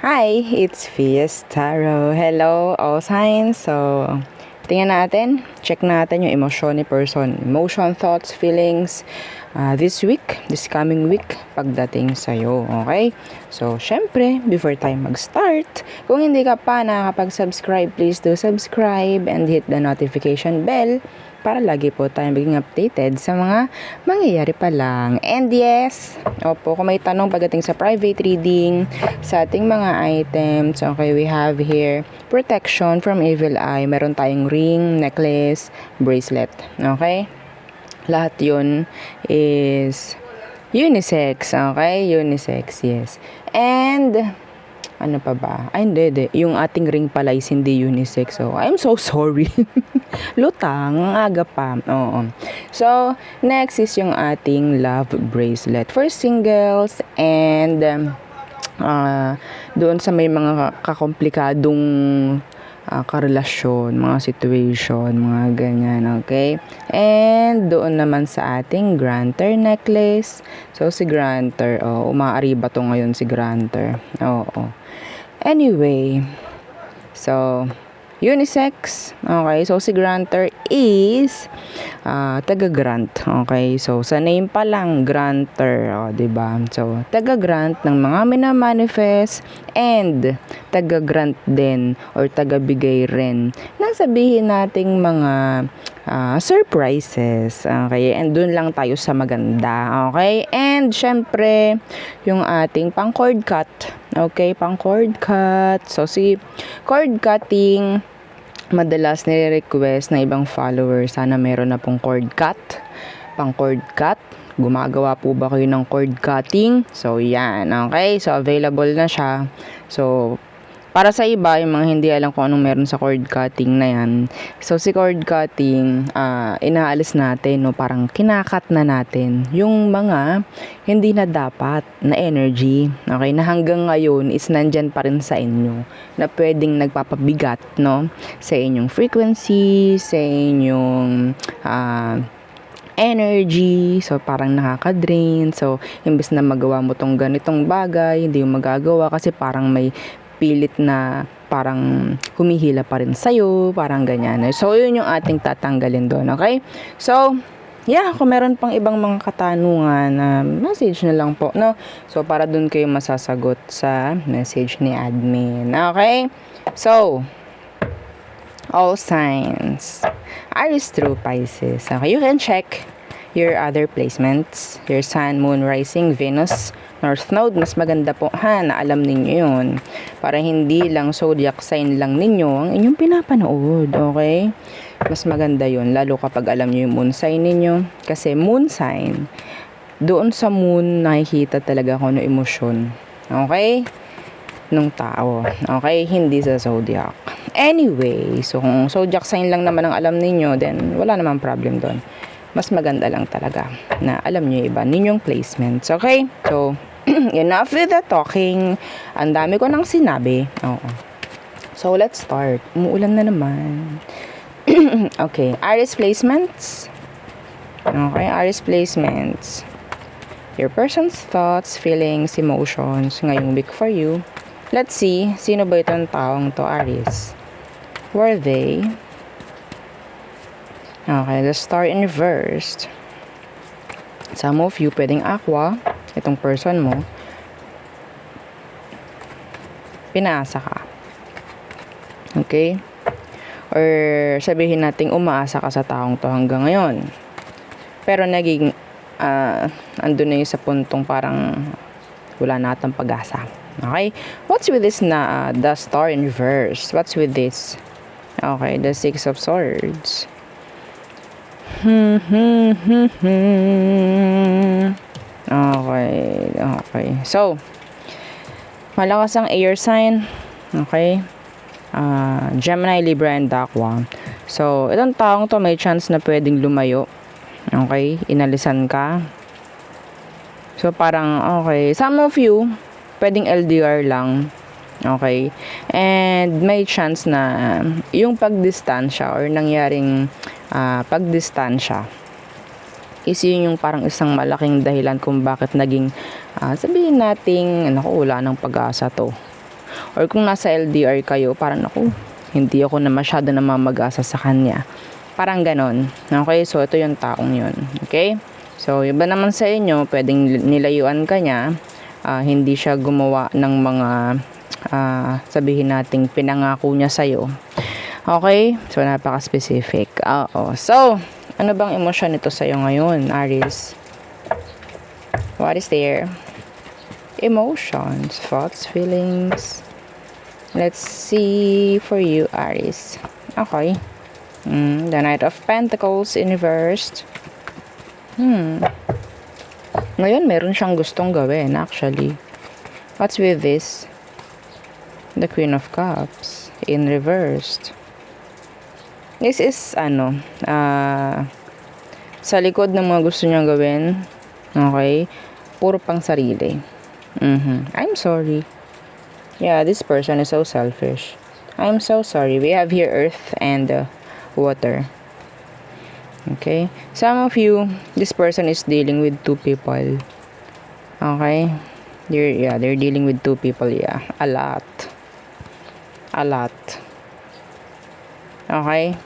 Hi, it's Fies Tarot. Hello, all signs. So, tingnan natin, check natin yung emosyon ni person. Emotion, thoughts, feelings this week, this coming week, pagdating sa'yo. Okay? So, syempre, before tayo mag-start, kung hindi ka pa nakakapag-subscribe, please do subscribe and hit the notification bell para lagi po tayong maging updated sa mga mangyayari pa lang. And yes, opo, kung may tanong pagdating sa private reading, sa ating mga items, okay, we have here protection from evil eye. Meron tayong ring, necklace, bracelet. Okay? Lahat yun is unisex. Okay? Unisex, yes. And ano pa ba? Ay, hindi. Yung ating ring pala is hindi unisex. So, I'm so sorry. Lutang, ang aga pa. Oo. So, next is yung ating love bracelet for singles and doon sa may mga kakomplikadong karelasyon, mga situation, mga ganyan, okay? And doon naman sa ating granter necklace. So, si granter, umaariba to ngayon si granter. Oo. Anyway, so, unisex. Okay, so si granter is taga-grant. Okay, so sa name pa lang, granter. Diba? So, taga-grant ng mga minamanifest and taga-grant din or taga-bigay rin nang sabihin nating mga surprises. Okay, and dun lang tayo sa maganda. Okay, and syempre, yung ating pang cord cut. Okay, pang cord cut. So, si cord cutting, madalas nire-request na ibang followers, sana meron na pong cord cut, pang cord cut. Gumagawa po ba kayo ng cord cutting? So, yan. Okay, so available na siya. So, para sa iba, yung mga hindi alam kung anong meron sa cord cutting na yan. So, si cord cutting, inaalis natin, no? Parang kinakat na natin yung mga hindi na dapat na energy. Okay? Na hanggang ngayon is nandyan pa rin sa inyo. Na pwedeng nagpapabigat, no? Sa inyong frequency, sa inyong energy, so parang nakaka-drain. So, imbes na magawa mo tong ganitong bagay, hindi mo magagawa kasi parang may pilit na parang humihila pa rin sa'yo, parang ganyan. So, yun yung ating tatanggalin doon, okay? So, yeah, kung meron pang ibang mga katanungan, message na lang po, no? So, para doon kayo masasagot sa message ni admin, okay? So, all signs. Aries through Pisces. Okay, you can check your other placements, your Sun, Moon, Rising, Venus, North Node. Mas maganda po na alam ninyo yun. Para hindi lang zodiac sign lang ninyo ang inyong pinapanood, okay? Mas maganda yun, lalo kapag alam nyo yung moon sign ninyo. Kasi moon sign, doon sa moon nakikita talaga kung ano emosyon, okay? Nung tao, okay? Hindi sa zodiac. Anyway, so kung zodiac sign lang naman ang alam ninyo, then wala namang problem doon. Mas maganda lang talaga na alam nyo iba ninyong placements, okay? So, enough with the talking. Ang dami ko nang sinabi. Oo. So, let's start. Umuulan na naman. Okay, Aries placements. Okay, Aries placements. Your person's thoughts, feelings, emotions ngayong week for you. Let's see, sino ba itong taong to, Aries? Were they? Okay, the star in reversed. Some of you, pwedeng aqua, itong person mo, pinaasa ka. Okay? Or sabihin natin, umaasa ka sa taong to hanggang ngayon. Pero naging, andun na yung sa puntong parang wala na atang pag-asa. Okay? What's with this na the star in reverse? What's with this? Okay, the Six of Swords. Okay. So, malakas ang air sign. Okay? Gemini, Libra, and Aqua. So, itong taong to may chance na pwedeng lumayo. Okay? Inalisan ka. So, parang, okay. Some of you, pwedeng LDR lang. Okay? And may chance na yung pagdistansya or nangyaring pagdistansya is yun yung parang isang malaking dahilan kung bakit naging sabihin nating wala nang pag-asa to. Or kung nasa LDR kayo, parang ako, hindi ako na masyado na mamag-asa sa kanya. Parang ganon. Okay, so ito yung taong yun. Okay? So, iba naman sa inyo, pwedeng nilayuan ka niya. Hindi siya gumawa ng mga sabihin nating pinangako niya sa'yo. Okay? So, napaka-specific. Oo. So, ano bang emosyon nito sa'yo ngayon, Aries? What is there? Emotions, thoughts, feelings. Let's see for you, Aries. Okay. The Knight of Pentacles in reversed. Ngayon, meron siyang gustong gawin, actually. What's with this? The Queen of Cups in reversed. This is, sa likod ng mga gusto niyang gawin, okay, puro pang sarili. I'm sorry. Yeah, this person is so selfish. I'm so sorry. We have here earth and water. Okay? Some of you, this person is dealing with two people. Okay? They're dealing with two people. Yeah, a lot. Okay?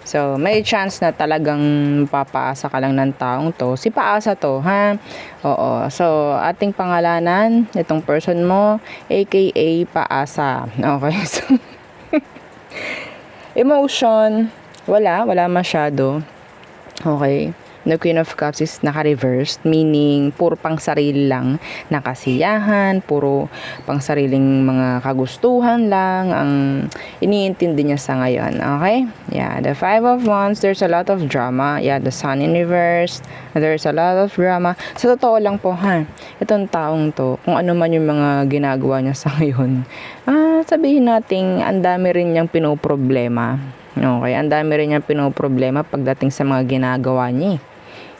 So, may chance na talagang papaasa ka lang ng taong to. Si paasa to, ha? Oo. So, ating pangalanan, itong person mo, aka paasa. Okay? So, emotion, wala masyado. Okay? The Queen of Cups is naka-reversed, meaning puro pang sarili lang na kasiyahan, puro pang sariling mga kagustuhan lang ang iniintindi niya sa ngayon. Okay? Yeah, the Five of Wands, there's a lot of drama. Yeah, the Sun in reverse, there's a lot of drama. Sa totoo lang po, ha, itong taong to, kung ano man yung mga ginagawa niya sa ngayon, sabihin nating ang dami rin niyang pinoproblema. Okay, ang dami rin niyang pinoproblema pagdating sa mga ginagawa niya.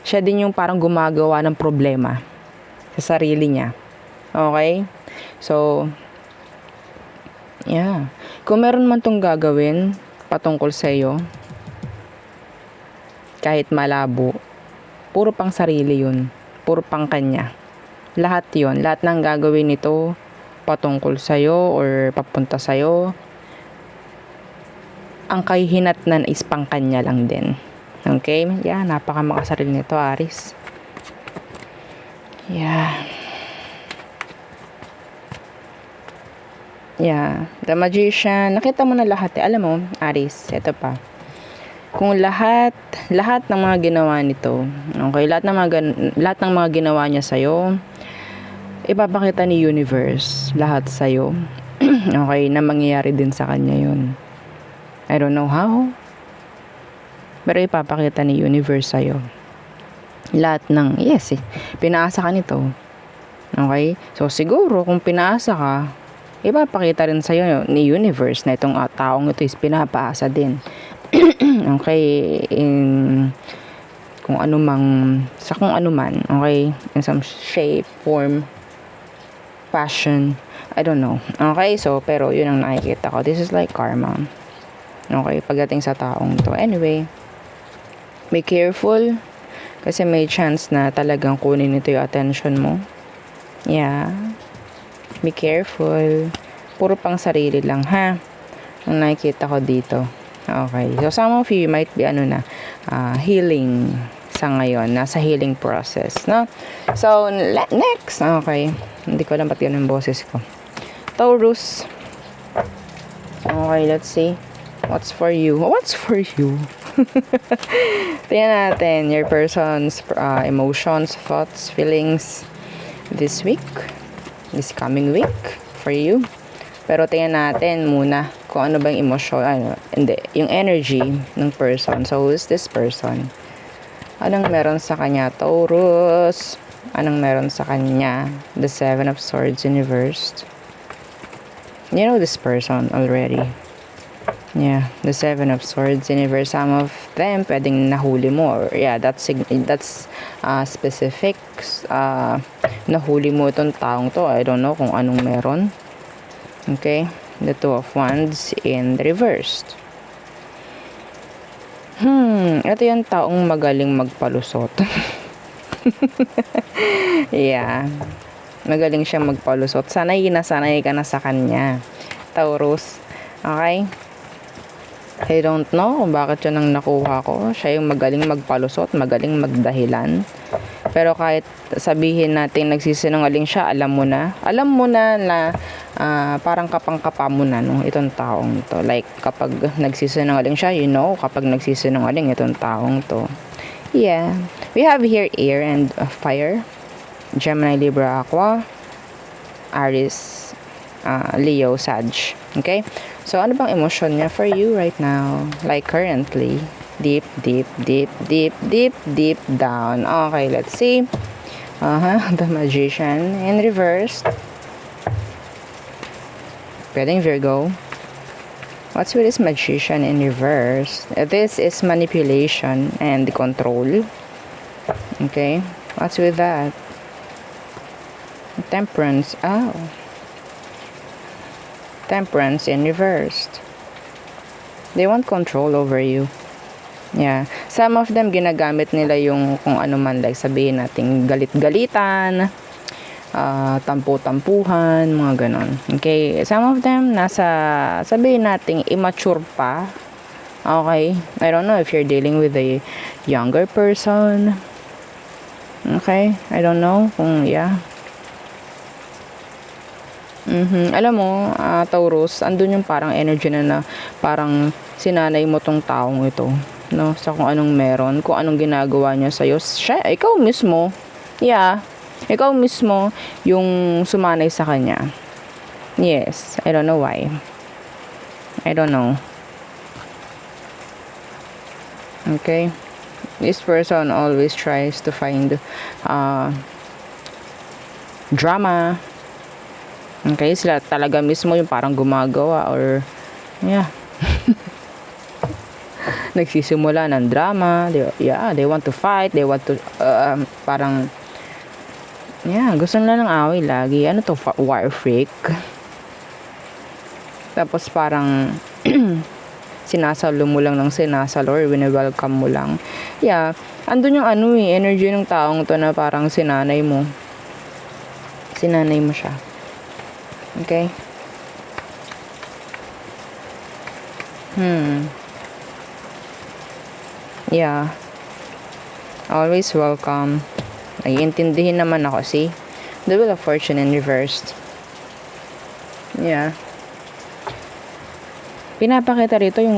Siya din yung parang gumagawa ng problema sa sarili niya. Okay? So, yeah. Kung meron man tong gagawin patungkol sa iyo, kahit malabo, puro pang sarili yun. Puro pang kanya. Lahat yun. Lahat ng gagawin nito patungkol sa iyo or papunta sa iyo, ang kahihinatnan is pang kanya lang din. Okay? Yeah, napakamakasaril nito, Aries. Yeah. Yeah. The Magician. Nakita mo na lahat eh. Alam mo, Aries, ito pa. Kung lahat ng mga ginawa nito, okay, lahat ng mga ginawa niya sa'yo, ipapakita ni Universe lahat sa'yo. Okay, na mangyayari din sa kanya yun. I don't know how. Pero ipapakita ni Universe sa'yo. Lahat ng, pinaasa ka nito. Okay? So, siguro, kung pinaasa ka, ipapakita rin sa'yo ni Universe na itong taong ito is pinapaasa din. Okay? Kung ano man. Okay? In some shape, form, passion, I don't know. Okay? So, pero yun ang nakikita ko. This is like karma. Okay? Pagdating sa taong to. Anyway, be careful kasi may chance na talagang kunin ito yung attention mo. Yeah. Be careful. Puro pang sarili lang, ha? Ang nakikita ko dito. Okay. So, some of you might be, healing sa ngayon. Nasa healing process, no? So, next. Okay. Hindi ko alam ba't ganun yung boses ko. Taurus. Okay, let's see. What's for you? What's for you? Tingnan natin your person's emotions, thoughts, feelings this week, this coming week for you. Pero tingnan natin muna kung ano ba yung emosyon, yung energy ng person. So, who is this person? Anong meron sa kanya? Taurus. Anong meron sa kanya? The Seven of Swords in reversed. You know this person already. Yeah, the Seven of Swords in reverse. Some of them pwedeng nahuli mo, or that's specific. Nahuli mo itong taong to. I don't know kung anong meron. Okay, the Two of Wands in reversed. Ito yung taong magaling magpalusot. Yeah. Magaling siyang magpalusot. Sanay ka na sa kanya. Taurus. Okay? I don't know kung bakit yun ang nakuha ko. Siya yung magaling magpalusot, magaling magdahilan. Pero kahit sabihin natin nagsisinungaling siya, alam mo na. Alam mo na parang kapang-kapa mo na itong taong to. Like, kapag nagsisinungaling siya, you know, kapag nagsisinungaling itong taong to. Yeah. We have here air and fire. Gemini, Libra, Aqua, Aries, Leo, Sag. Okay? So, ano bang emosyon niya for you right now? Like currently. Deep down. Okay, let's see. The Magician in reverse. Pwedeng Virgo. What's with this Magician in reverse? This is manipulation and control. Okay. What's with that? Temperance. Oh. Temperance in reverse. They want control over you. Yeah. Some of them, ginagamit nila yung kung ano man, like sabihin natin galit-galitan, tampu-tampuhan, mga ganon. Okay. Some of them, sabihin natin immature pa. Okay. I don't know if you're dealing with a younger person. Okay. I don't know kung, yeah. Alam mo, Taurus, andun yung parang energy na parang sinanay mo tong taong ito, no? Sa kung anong meron, kung anong ginagawa niya sa'yo. Ikaw mismo, yeah, ikaw mismo yung sumanay sa kanya. Yes, I don't know why. I don't know. Okay? This person always tries to find drama. Okay, sila talaga mismo yung parang gumagawa or yeah. Nagsisimula ng drama. They want to fight, they want to parang yeah, gusto nila ng away lagi. Ano to, war freak. Tapos parang sinasalo mo lang ng sinasalo or wini-welcome mo lang. Yeah, andun yung energy ng taong to na parang sinanay mo siya. Okay? Yeah. Always welcome. Naiintindihin naman ako, see? The Wheel of Fortune in reversed. Yeah. Pinapakita rito yung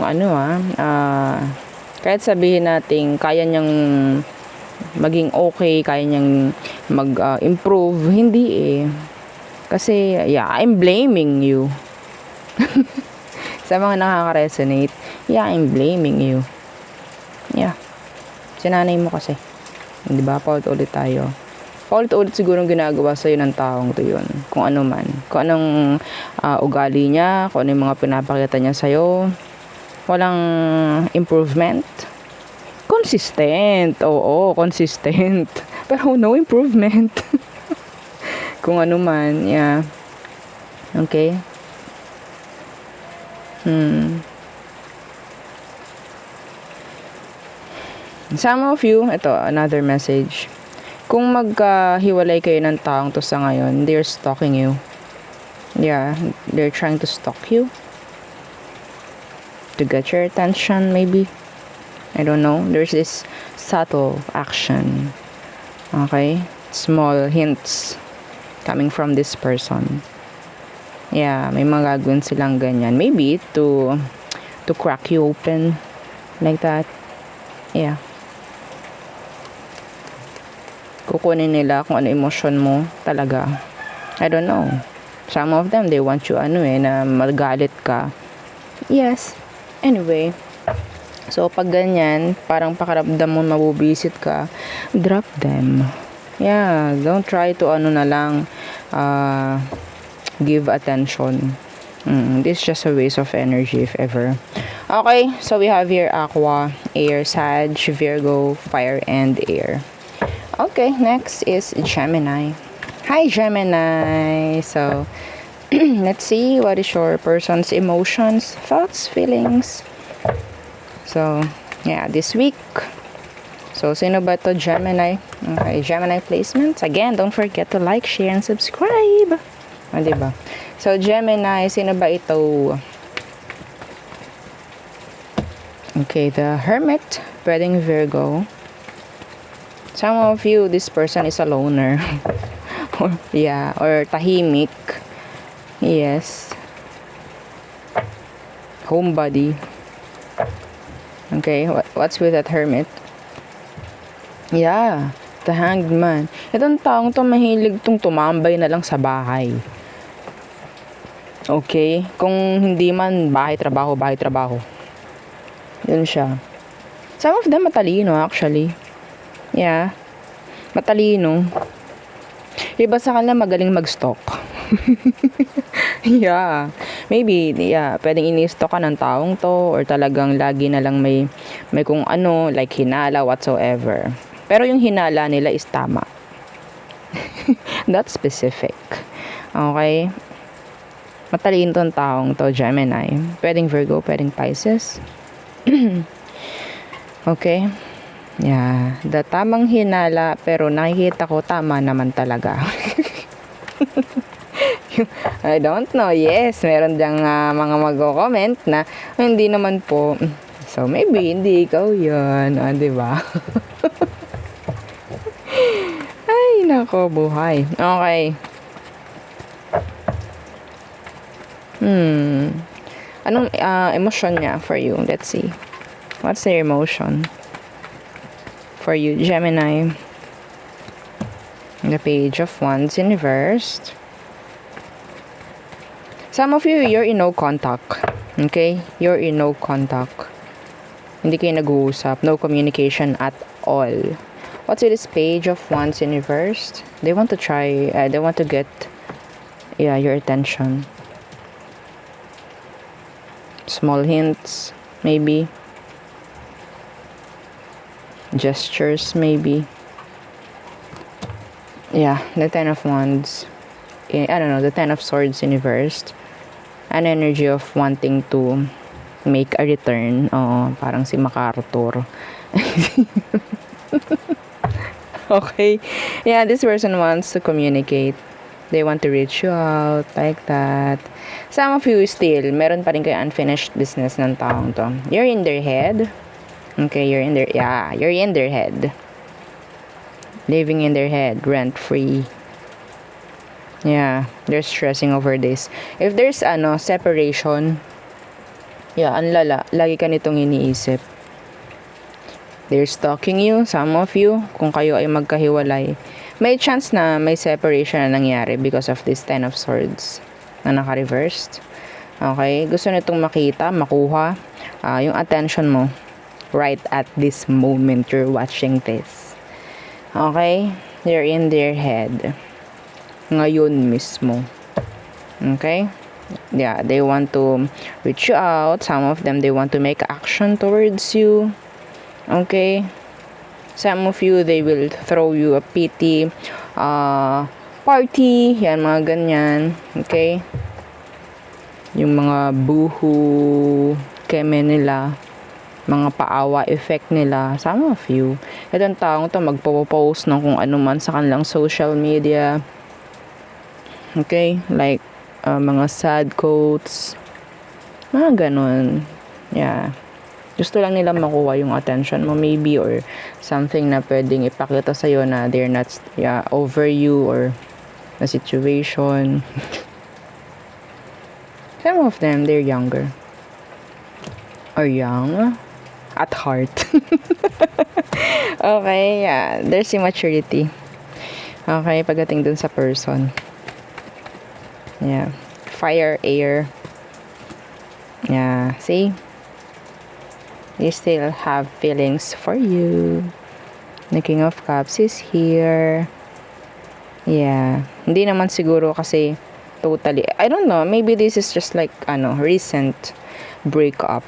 kahit sabihin natin kaya niyang maging okay, kaya niyang mag-improve, hindi eh. Kasi, yeah, I'm blaming you. Sa mga nakaka-resonate, yeah, I'm blaming you. Yeah. Sinanay mo kasi. Hindi ba? Paulit-ulit tayo. Paulit-ulit siguro ginagawa sa'yo ng taong to yun. Kung ano man. Kung anong ugali niya, kung ano yung mga pinapakita niya sa'yo. Walang improvement. Consistent. Oo, consistent. Pero no improvement. Kung ano man, yeah. Okay? Some of you, ito, another message. Kung maghiwalay kayo ng taong to sa ngayon, they're stalking you. Yeah, they're trying to stalk you. To get your attention, maybe. I don't know. There's this subtle action. Okay? Small hints coming from this person. Yeah, may mga gagawin silang ganyan. Maybe to crack you open. Like that. Yeah. Kukunin nila kung ano emosyon mo talaga. I don't know. Some of them, they want you na magalit ka. Yes. Anyway. So, pag ganyan, parang pakiramdam mo mabubisit ka, drop them. Yeah, don't try to give attention. This is just a waste of energy if ever. Okay, so we have here Aqua, Air, Sag, Virgo, Fire, and Air. Okay, next is Gemini. Hi, Gemini. So, let's see what is your person's emotions, thoughts, feelings. So, yeah, this week. So, sino ba to? Gemini. Okay, Gemini placements. Again, don't forget to like, share, and subscribe. Diba? So, Gemini, sino ba ito? Okay, the Hermit. Pwedeng Virgo. Some of you, this person is a loner. or tahimik. Yes. Homebody. Okay, what's with that Hermit? Yeah, the Hanged Man. Itong taong to mahilig tong tumambay na lang sa bahay. Okay? Kung hindi man, bahay-trabaho, bahay-trabaho. Yun siya. Some of them matalino actually. Yeah. Matalino. Iba sa kanila magaling mag-stalk. Yeah. Maybe, yeah, pwedeng ini-stalk ka ng taong to or talagang lagi na lang may kung ano, like hinala, whatsoever. Pero yung hinala nila is tama. That's specific. Okay? Matalino tong taong to, Gemini. Pwedeng Virgo, pwedeng Pisces. Okay? Yeah. The tamang hinala, pero nakikita ko tama naman talaga. I don't know. Yes, meron diyang mga mag-comment na hindi naman po. So, maybe hindi ikaw yun. Diba? Ay, nako, buhay. Okay. Anong emotion niya for you? Let's see. What's their emotion for you, Gemini? The Page of Wands in reversed. Some of you, you're in no contact. Okay? You're in no contact. Hindi kayo nag-uusap. No communication at all. What's with this Page of Wands in reversed? They want to try, they want to get, your attention. Small hints, maybe. Gestures, maybe. Yeah, the Ten of Wands. I don't know, the Ten of Swords in reversed. An energy of wanting to make a return. Oo, parang si MacArthur. Okay. Yeah, this person wants to communicate. They want to reach you out, like that. Some of you still, meron pa rin kayo unfinished business ng taong to. You're in their head. Okay, you're in their head. Living in their head, rent-free. Yeah, they're stressing over this. If there's separation, yeah, ang lala. Lagi ka nitong iniisip. They're stalking you, some of you, kung kayo ay magkahiwalay. May chance na may separation na nangyari because of this Ten of Swords na naka-reversed. Okay, gusto nitong makita, makuha yung attention mo right at this moment you're watching this. Okay, you're in their head. Ngayon mismo. Okay? Yeah, they want to reach you out. Some of them, they want to make action towards you. Okay? Some of you, they will throw you a pity party. Yan, mga ganyan. Okay? Yung mga buhu keme nila, mga paawa effect nila. Some of you. Itong taong to magpo-post ng kung ano man sa kanilang social media. Okay? Like, mga sad quotes. Mga ganun. Yeah. Gusto lang nila makuha yung attention mo maybe, or something na pwedeng ipakita sa'yo na they're not over you or the situation. Some of them, they're younger. Or young. At heart. Okay, yeah. There's immaturity. Okay, pagdating dun sa person. Yeah. Fire, air. Yeah. See? They still have feelings for you. The King of Cups is here. Yeah. Hindi naman siguro kasi totally, I don't know, maybe this is just like, recent breakup.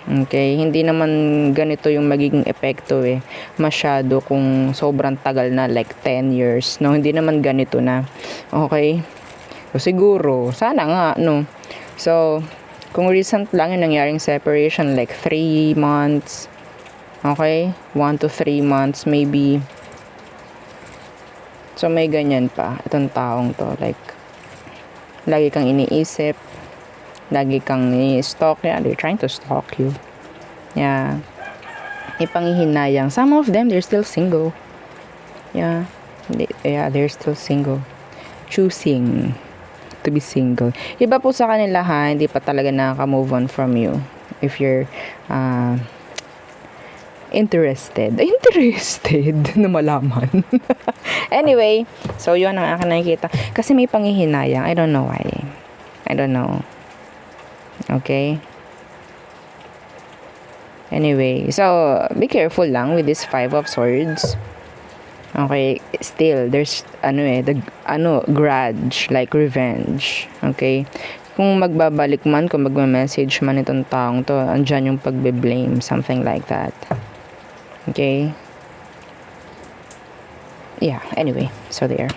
Okay? Hindi naman ganito yung magiging epekto masyado kung sobrang tagal na, like 10 years. No? Hindi naman ganito na. Okay? So, siguro, sana nga, no? So, kung recent lang yung nangyaring separation, like 3 months, Okay? 1 to 3 months maybe. So, may ganyan pa. Itong taong to. Like, lagi kang iniisip. Lagi kang i-stalk. Yeah, they're trying to stalk you. Yeah. May panghihinayang. Some of them, they're still single. Yeah. They're still single. Choosing to be single. Iba po sa kanila ha, hindi pa talaga nakaka-move on from you. If you're interested na malaman. Anyway, so yun ang akin nakikita. Kasi may panghihinayang. I don't know why. I don't know. Okay? Anyway, so be careful lang with this 5 of swords. Okay, still there's grudge, like revenge. Okay? Kung magbabalik man, kung magme-message man itong taong to, andyan yung pagbe-blame, something like that. Okay? Yeah, anyway, so there.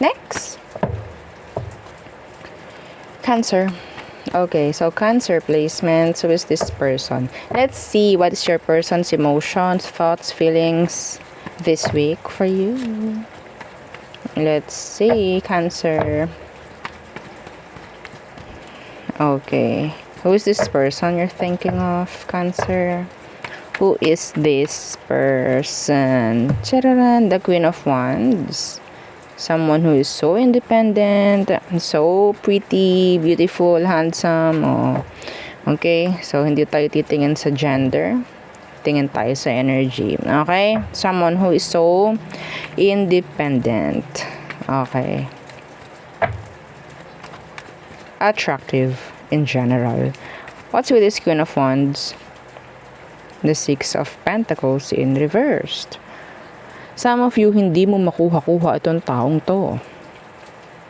Next. Cancer. Okay, so Cancer placement. So is this person? Let's see what is your person's emotions, thoughts, feelings this week for you. Let's see, Cancer. Okay, who is this person you're thinking of, Cancer? Who is this person? Chararan, the Queen of Wands. Someone who is so independent, so pretty, beautiful, handsome. Oh. Okay, so hindi tayo titingin sa gender. Tingin tayo sa energy. Okay? Someone who is so independent. Okay. Attractive in general. What's with this Queen of Wands? The 6 of Pentacles in reversed. Some of you, hindi mo makuha-kuha itong taong to.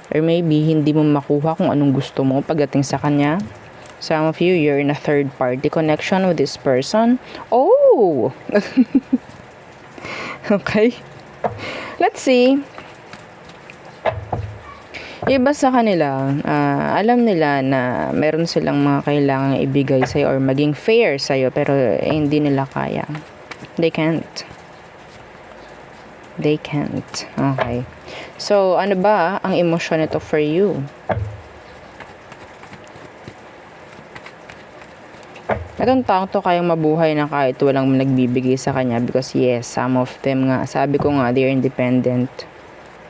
Or maybe, hindi mo makuha kung anong gusto mo pagdating sa kanya. Some of you, you're in a third-party connection with this person. Oh! Okay. Let's see. Iba sa kanila, alam nila na meron silang mga kailangang ibigay sa'yo or maging fair sa'yo, pero hindi nila kaya. They can't. They can't. Okay. So, ano ba ang emosyon nito for you? Itong taong to kayang mabuhay na kahit walang nagbibigay sa kanya because yes, some of them nga, sabi ko nga, they're independent.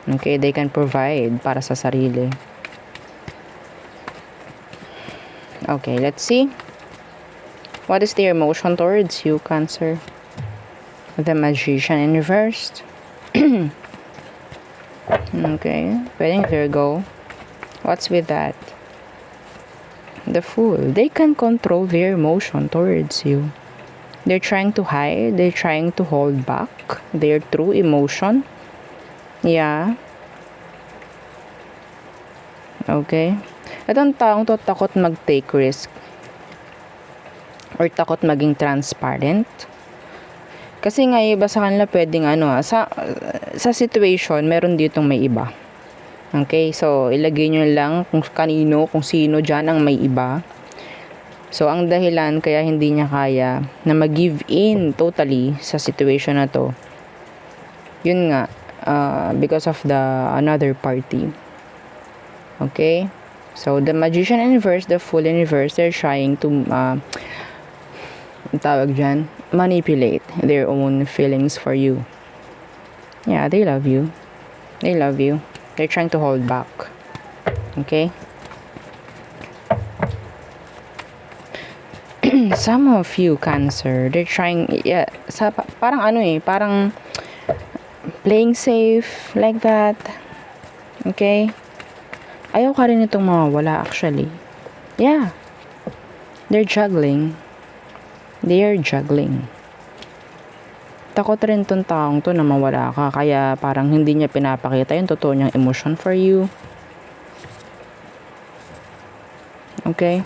Okay, they can provide para sa sarili. Okay, let's see. What is their emotion towards you, Cancer? The Magician in reversed. Okay, wedding Virgo. What's with that? The Fool. They can control their emotion towards you. They're trying to hide. They're trying to hold back their true emotion. Yeah. Okay. Itong taong to takot mag-take risk. Or takot maging transparent. Kasi nga iba sa kanila pwedeng sa situation, meron ditong may iba. Okay, so ilagay nyo lang kung kanino, kung sino dyan ang may iba. So ang dahilan kaya hindi niya kaya na mag-give in totally sa situation na to, yun nga, because of the another party. Okay, so the Magician in reverse, the Fool in reverse, they're trying to tawag dyan, manipulate their own feelings for you. Yeah, they love you. They love you. They're trying to hold back. Okay? Some of you, Cancer, they're trying, parang parang playing safe, like that. Okay? Ayaw ka rin itong mawawala, actually. Yeah. They're juggling. They are juggling. Takot rin tong taong to na mawala ka, kaya parang hindi niya pinapakita yung totoo niyang emotion for you. Okay?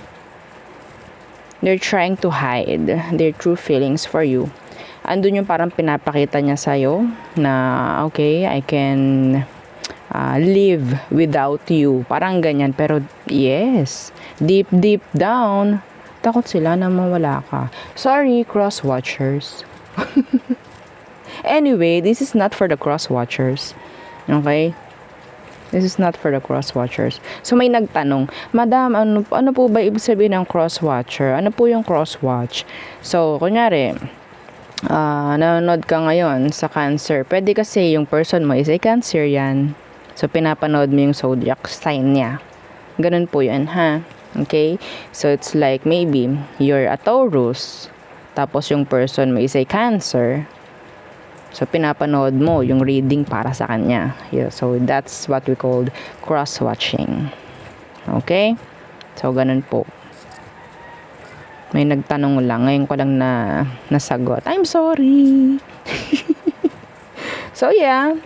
They're trying to hide their true feelings for you. Andun yung parang pinapakita niya sa'yo na, okay, I can live without you. Parang ganyan. Pero yes, deep down, takot sila na mawala ka. Sorry, cross-watchers. Anyway, this is not for the cross-watchers. Okay? This is not for the cross-watchers. So, may nagtanong, Madam, ano po ba ibig sabihin ng cross-watcher? Ano po yung cross-watch? So, kunyari, nanonood ka ngayon sa Cancer. Pwede kasi yung person mo is a Cancerian. So, pinapanood mo yung zodiac sign niya. Ganun po yun, ha? Okay? So, it's like maybe you're a Taurus. Tapos, yung person mo is a Cancer. So, pinapanood mo yung reading para sa kanya. Yeah, so, that's what we call cross-watching. Okay? So, ganun po. May nagtanong lang. Ngayon ko lang nasagot. I'm sorry. So, yeah,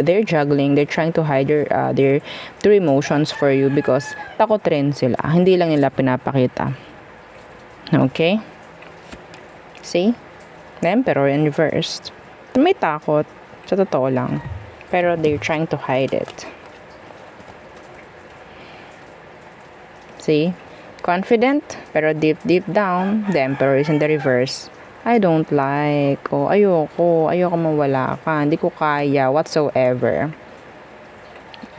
they're juggling. They're trying to hide their true emotions for you because takot rin sila. Hindi lang nila pinapakita. Okay? See? The Emperor in reversed. May takot, sa totoo lang. Pero they're trying to hide it. See? Confident, pero deep down, the Emperor is in the reverse. I don't like, ayoko mawala ka, hindi ko kaya, whatsoever.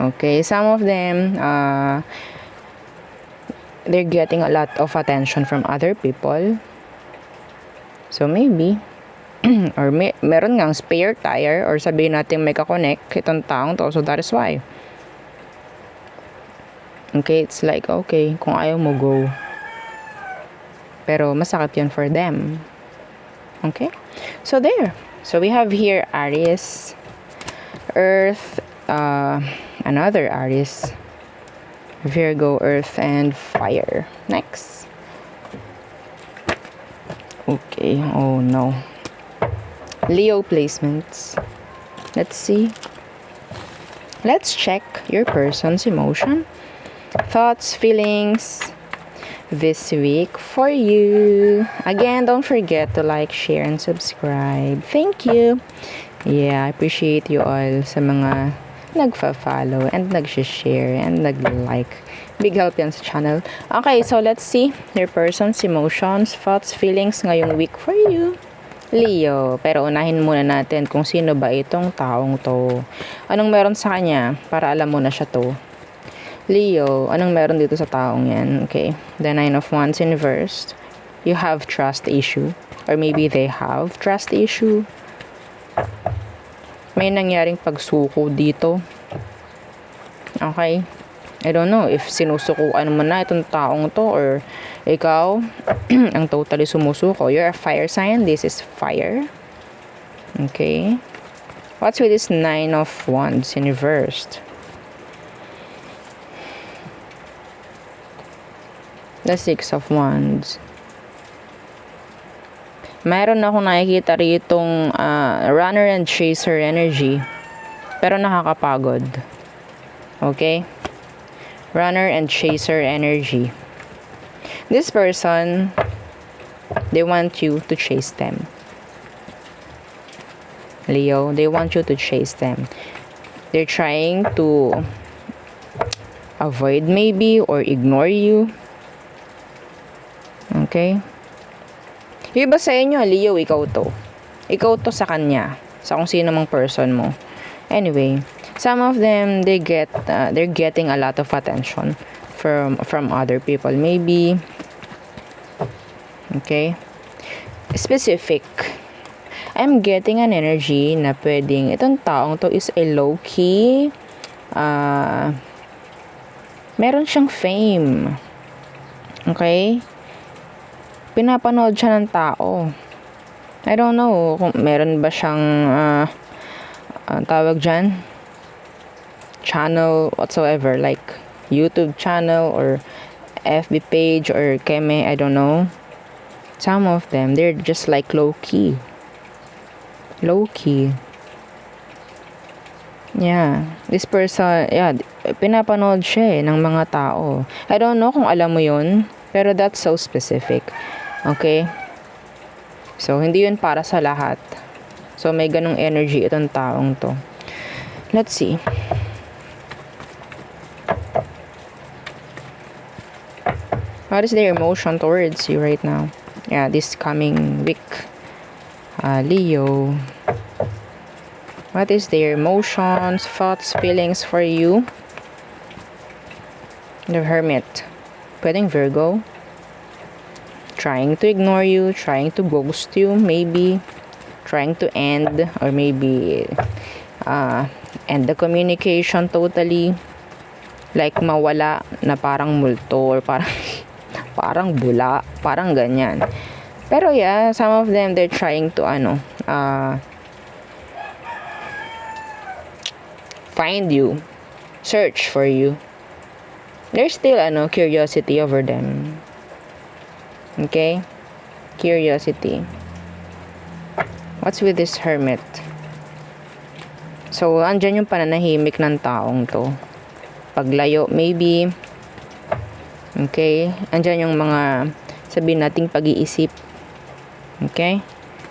Okay, some of them, they're getting a lot of attention from other people. So, maybe, or meron ngang spare tire or sabihin natin may kakonect itong taong to, so that is why. Okay, it's like, okay, kung ayaw mo, go. Pero masakit yun for them. Okay, so there. So we have here Aries, Earth, another Aries, Virgo, Earth, and Fire. Next. Okay, oh no. Leo placements. Let's see. Let's check your person's emotion, thoughts, feelings this week for you. Again, don't forget to like, share, and subscribe. Thank you. Yeah, I appreciate you all sa mga nagfa-follow and nag-share and nag-like. Big help yan sa channel. Okay, so let's see your person's emotions, thoughts, feelings ngayong week for you. Leo, pero unahin muna natin kung sino ba itong taong to. Anong meron sa kanya para alam mo na siya to? Leo, anong meron dito sa taong yan? Okay, the 9 of Wands in reverse. You have trust issue. Or maybe they have trust issue. May nangyaring pagsuko dito. Okay. I don't know if sinusukuan mo na itong taong to or ikaw ang totally sumusuko. You're a fire sign. This is fire. Okay. What's with this 9 of Wands in reversed? The 6 of Wands. Mayroon akong nakikita ritong runner and chaser energy. Pero nakakapagod. Okay? Runner and chaser energy. This person, they want you to chase them. Leo, they want you to chase them. They're trying to avoid maybe or ignore you. Okay? Yung iba sa inyo, Leo, ikaw to. Ikaw to sa kanya. Sa kung sino mang person mo. Anyway, some of them, they're getting a lot of attention from other people. Maybe, okay? Specific. I'm getting an energy na pwedeng, itong taong to is a low-key, meron siyang fame. Okay? Pinapanood siya ng tao. I don't know kung meron ba siyang tawag dyan, channel whatsoever, like YouTube channel or FB page or keme, I don't know. Some of them, they're just like low-key. Low-key. Yeah. This person, yeah, pinapanood siya ng mga tao. I don't know kung alam mo yun, pero that's so specific. Okay? So, hindi yun para sa lahat. So, may ganong energy itong taong to. Let's see. What is their emotion towards you right now? Yeah, this coming week. Leo. What is their emotions, thoughts, feelings for you? The Hermit. Pwedeng Virgo. Trying to ignore you, trying to ghost you, maybe. Trying to end, or maybe end the communication totally. Like mawala na parang multo, or parang parang bula, parang ganyan. Pero yeah, some of them, they're trying to find you, search for you. There's still curiosity over them. Okay? Curiosity. What's with this Hermit? So, andyan yung pananahimik ng taong to. Paglayo, maybe. Okay? Andyan yung mga, sabihin nating pag-iisip. Okay?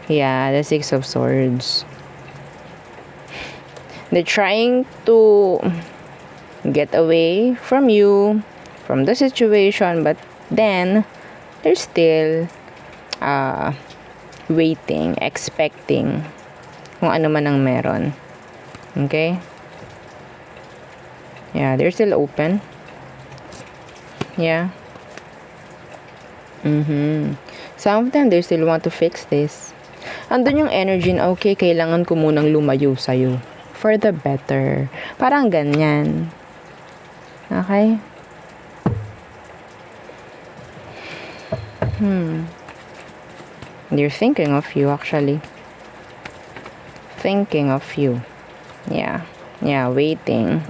Yeah, the Six of Swords. They're trying to get away from you, from the situation, but then they're still waiting, expecting kung ano man ang meron. Okay? Yeah, they're still open. Yeah. Some of them, they still want to fix this. Andun yung energy na, okay, kailangan ko munang lumayo sa'yo. For the better. Parang ganyan. Okay? They're thinking of you, actually. Thinking of you. Yeah. Yeah, waiting.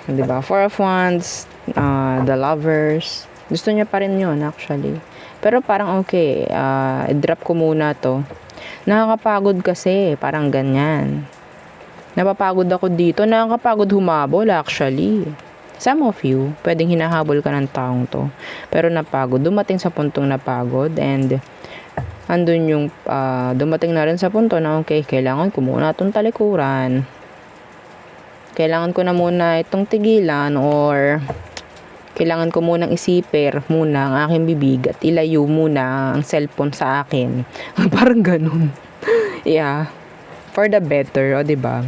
Diba? Four of Wands, the Lovers. Gusto niya pa rin yun, actually. Pero parang okay, drop ko muna to. Nakakapagod kasi, parang ganyan. Napapagod ako dito. Nakakapagod humabol, actually. Some of you, pwedeng hinahabol ka ng taong to. Pero napagod. Dumating sa puntong napagod. And, andun yung, dumating na rin sa punto na, okay, kailangan ko muna itong talikuran. Kailangan ko na muna itong tigilan, or kailangan ko munang isipir muna ang aking bibig at ilayo muna ang cellphone sa akin. Parang ganun. Yeah. For the better, o diba?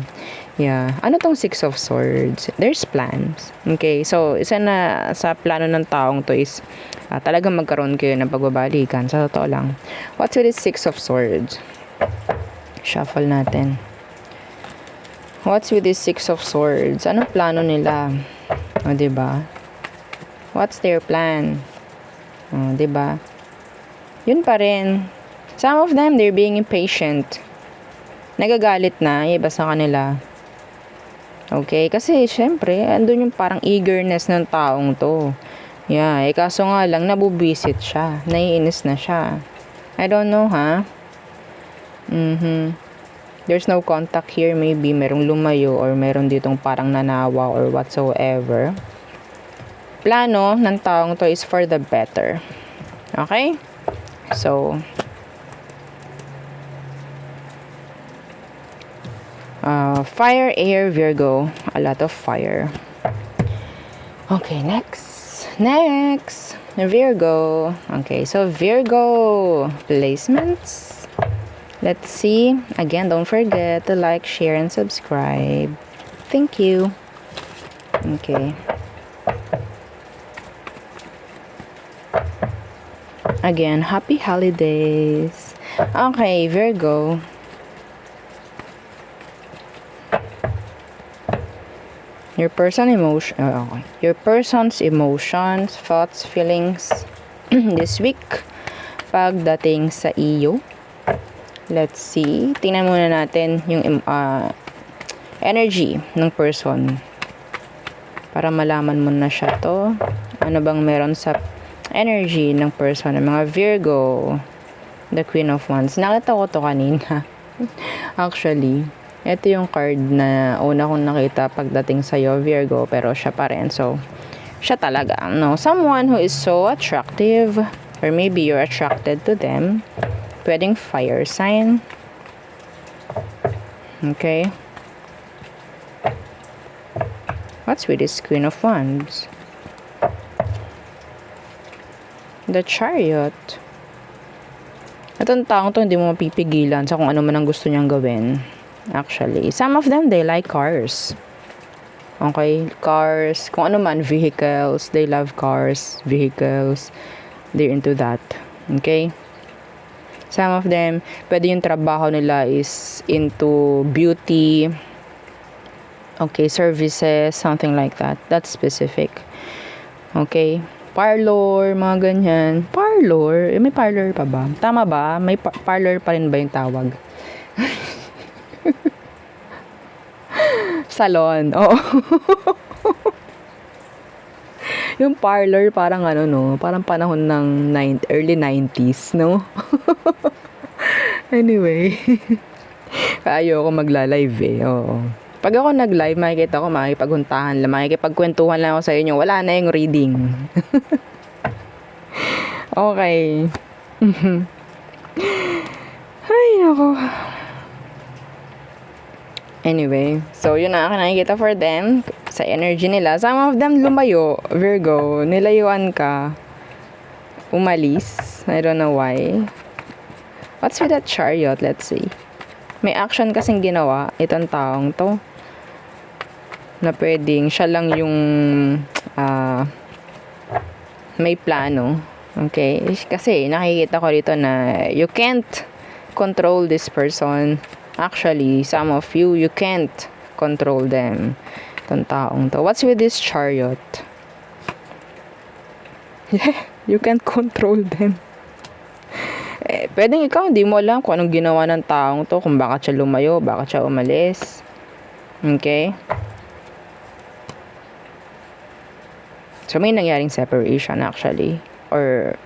Yeah. Ano tong Six of Swords? There's plans. Okay. So, isa na sa plano ng taong to is talagang magkaroon kayo ng pagbabalikan. Sa totoo lang. What's with this Six of Swords? Shuffle natin. What's with this Six of Swords? Anong plano nila? O diba? What's their plan? Diba? Yun pa rin. Some of them, they're being impatient. Nagagalit na yung iba sa kanila. Okay? Kasi, syempre, andun yung parang eagerness ng taong to. Yeah, kaso nga lang, nabubisit siya. Naiinis na siya. I don't know, ha? There's no contact here. Maybe merong lumayo or meron ditong parang nanawa or whatsoever. Plano ng taong to is for the better. Okay? So, fire, air, Virgo. A lot of fire. Okay, next. Virgo. Okay, so Virgo placements. Let's see. Again, don't forget to like, share, and subscribe. Thank you. Okay. Again, happy holidays. Okay, Virgo. Your person's emotions, thoughts, feelings this week pagdating sa iyo. Let's see. Tingnan muna natin yung energy ng person para malaman mo na siya to. Ano bang meron sa energy ng person ng mga Virgo? The Queen of Wands. Nakita ko to kanina. Actually, ito yung card na una kong nakita pagdating sa'yo, Virgo, pero siya pa rin. So, siya talaga. No? Someone who is so attractive, or maybe you're attracted to them. Pwedeng fire sign. Okay. What's with this Queen of Wands? The Chariot. Itong taong to, hindi mo mapipigilan sa kung ano man ang gusto niyang gawin. Actually, some of them, they like cars. Okay? Cars, kung ano man, vehicles. They love cars, vehicles. They're into that. Okay? Some of them, pwede yung trabaho nila is into beauty, okay, services, something like that. That's specific. Okay? Parlor, mga ganyan. Parlor? May parlor pa ba? Tama ba? May parlor pa rin ba yung tawag? Salon. Oo. Yung parlor, parang no? Parang panahon ng early 90s, no? Anyway. Ayoko magla-live eh. Oo. Pag ako nag-live, makikita ko, makikipaghuntahan lang, makikipagkwentuhan lang ako sa inyo. Wala na yung reading. Okay. Ay, nako. Anyway, so yun na aking nakikita for them. Sa energy nila. Some of them lumayo. Virgo, nilayuan ka. Umalis. I don't know why. What's with that Chariot? Let's see. May action kasing ginawa itong taong to na pwedeng siya lang yung may plano. Okay? Kasi nakikita ko dito na you can't control this person. Actually, some of you can't control them. Itong taong to. What's with this Chariot? Yeah, you can't control them. Pwedeng ikaw, hindi mo alam kung anong ginawa ng taong to, kung bakit siya lumayo, bakit siya umalis. Okay? So, may nangyaring separation actually. Or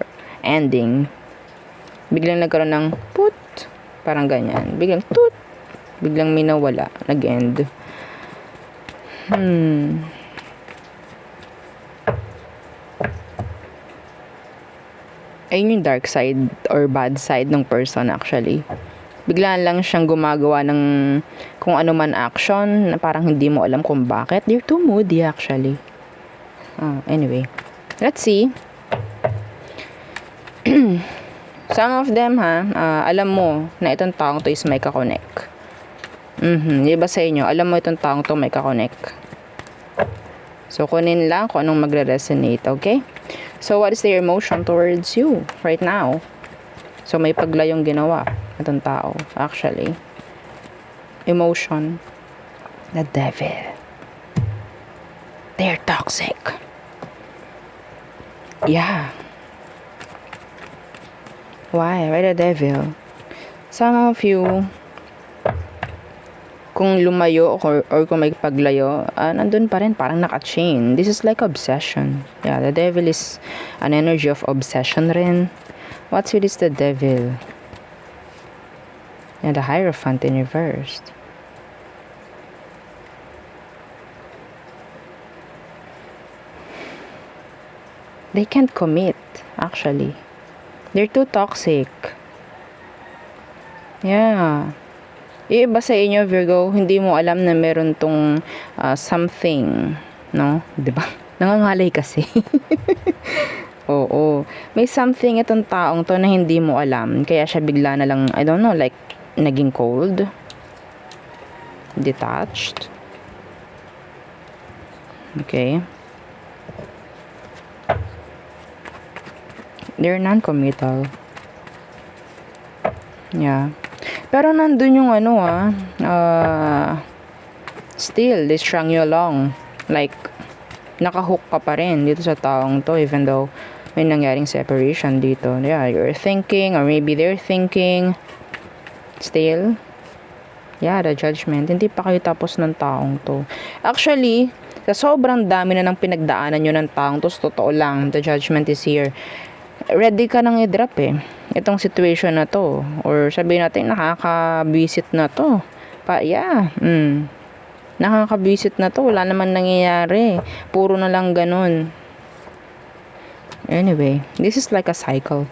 ending. Biglang nagkaroon ng put. Parang ganyan. Biglang tut. Biglang may nawala. Nag-end. Ayun yung dark side or bad side ng person actually. Biglaan lang siyang gumagawa ng kung ano man action na parang hindi mo alam kung bakit. They're too moody actually. Anyway, let's see. Some of them alam mo na itong taong to is may kakonek. Iba sa inyo, alam mo itong taong to may kakonek. So, kunin lang kung anong magre-resonate, okay? So, what is their emotion towards you right now? So, may paglayong ginawa itong tao, actually. Emotion. The devil. They're toxic. Yeah. Why? Why the devil? Some of you, kung lumayo or kung may paglayo, nandun pa rin, parang naka-chain. This is like obsession. Yeah, the devil is an energy of obsession rin. What's with this the devil? Yeah, the Hierophant in reverse. They can't commit, actually. They're too toxic. Yeah. Iba sa inyo, Virgo, hindi mo alam na meron tong something, no? Diba? Nangangalay kasi. Oo. May something itong taong to na hindi mo alam. Kaya siya bigla na lang, I don't know, like, naging cold. Detached. Okay. They're non-committal. Yeah. Pero nandun yung still, they strung you along. Like, nakahook ka pa rin dito sa taong to, even though may nangyaring separation dito. Yeah, you're thinking, or maybe they're thinking, still, yeah, the judgment. Hindi pa kayo tapos ng taong to. Actually, sa sobrang dami na ng pinagdaanan nyo ng taong to, totoo lang, the judgment is here. Ready ka nang i-drop itong situation na to, or sabihin natin nakaka-visit na to nakaka-visit na to, wala naman nangyayari, puro na lang ganun. Anyway, this is like a cycle,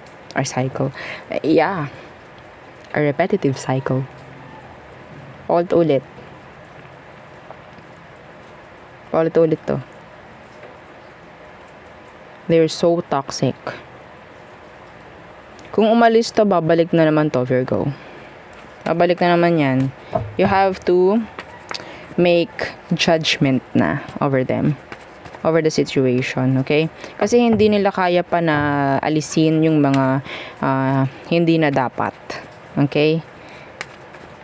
yeah, a repetitive cycle, ulit to. They're so toxic. Kung umalis to, babalik na naman to, Virgo. Babalik na naman yan. You have to make judgment na over them. Over the situation, okay? Kasi hindi nila kaya pa na alisin yung mga hindi na dapat. Okay?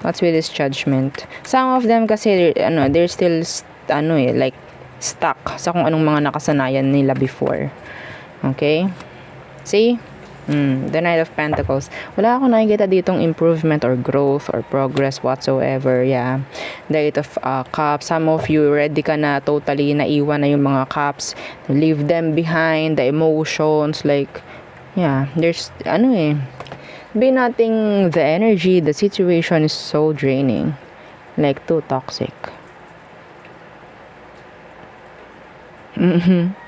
What's with this judgment? Some of them kasi, they're still, like, stuck sa kung anong mga nakasanayan nila before. Okay? See? The Knight of Pentacles. Wala akong nakikita ditong improvement or growth or progress whatsoever. Yeah. The Eight of Cups. Some of you ready ka na totally naiwan na yung mga cups. Leave them behind. The emotions. Like, yeah. There's, be nothing the energy. The situation is so draining. Like, too toxic.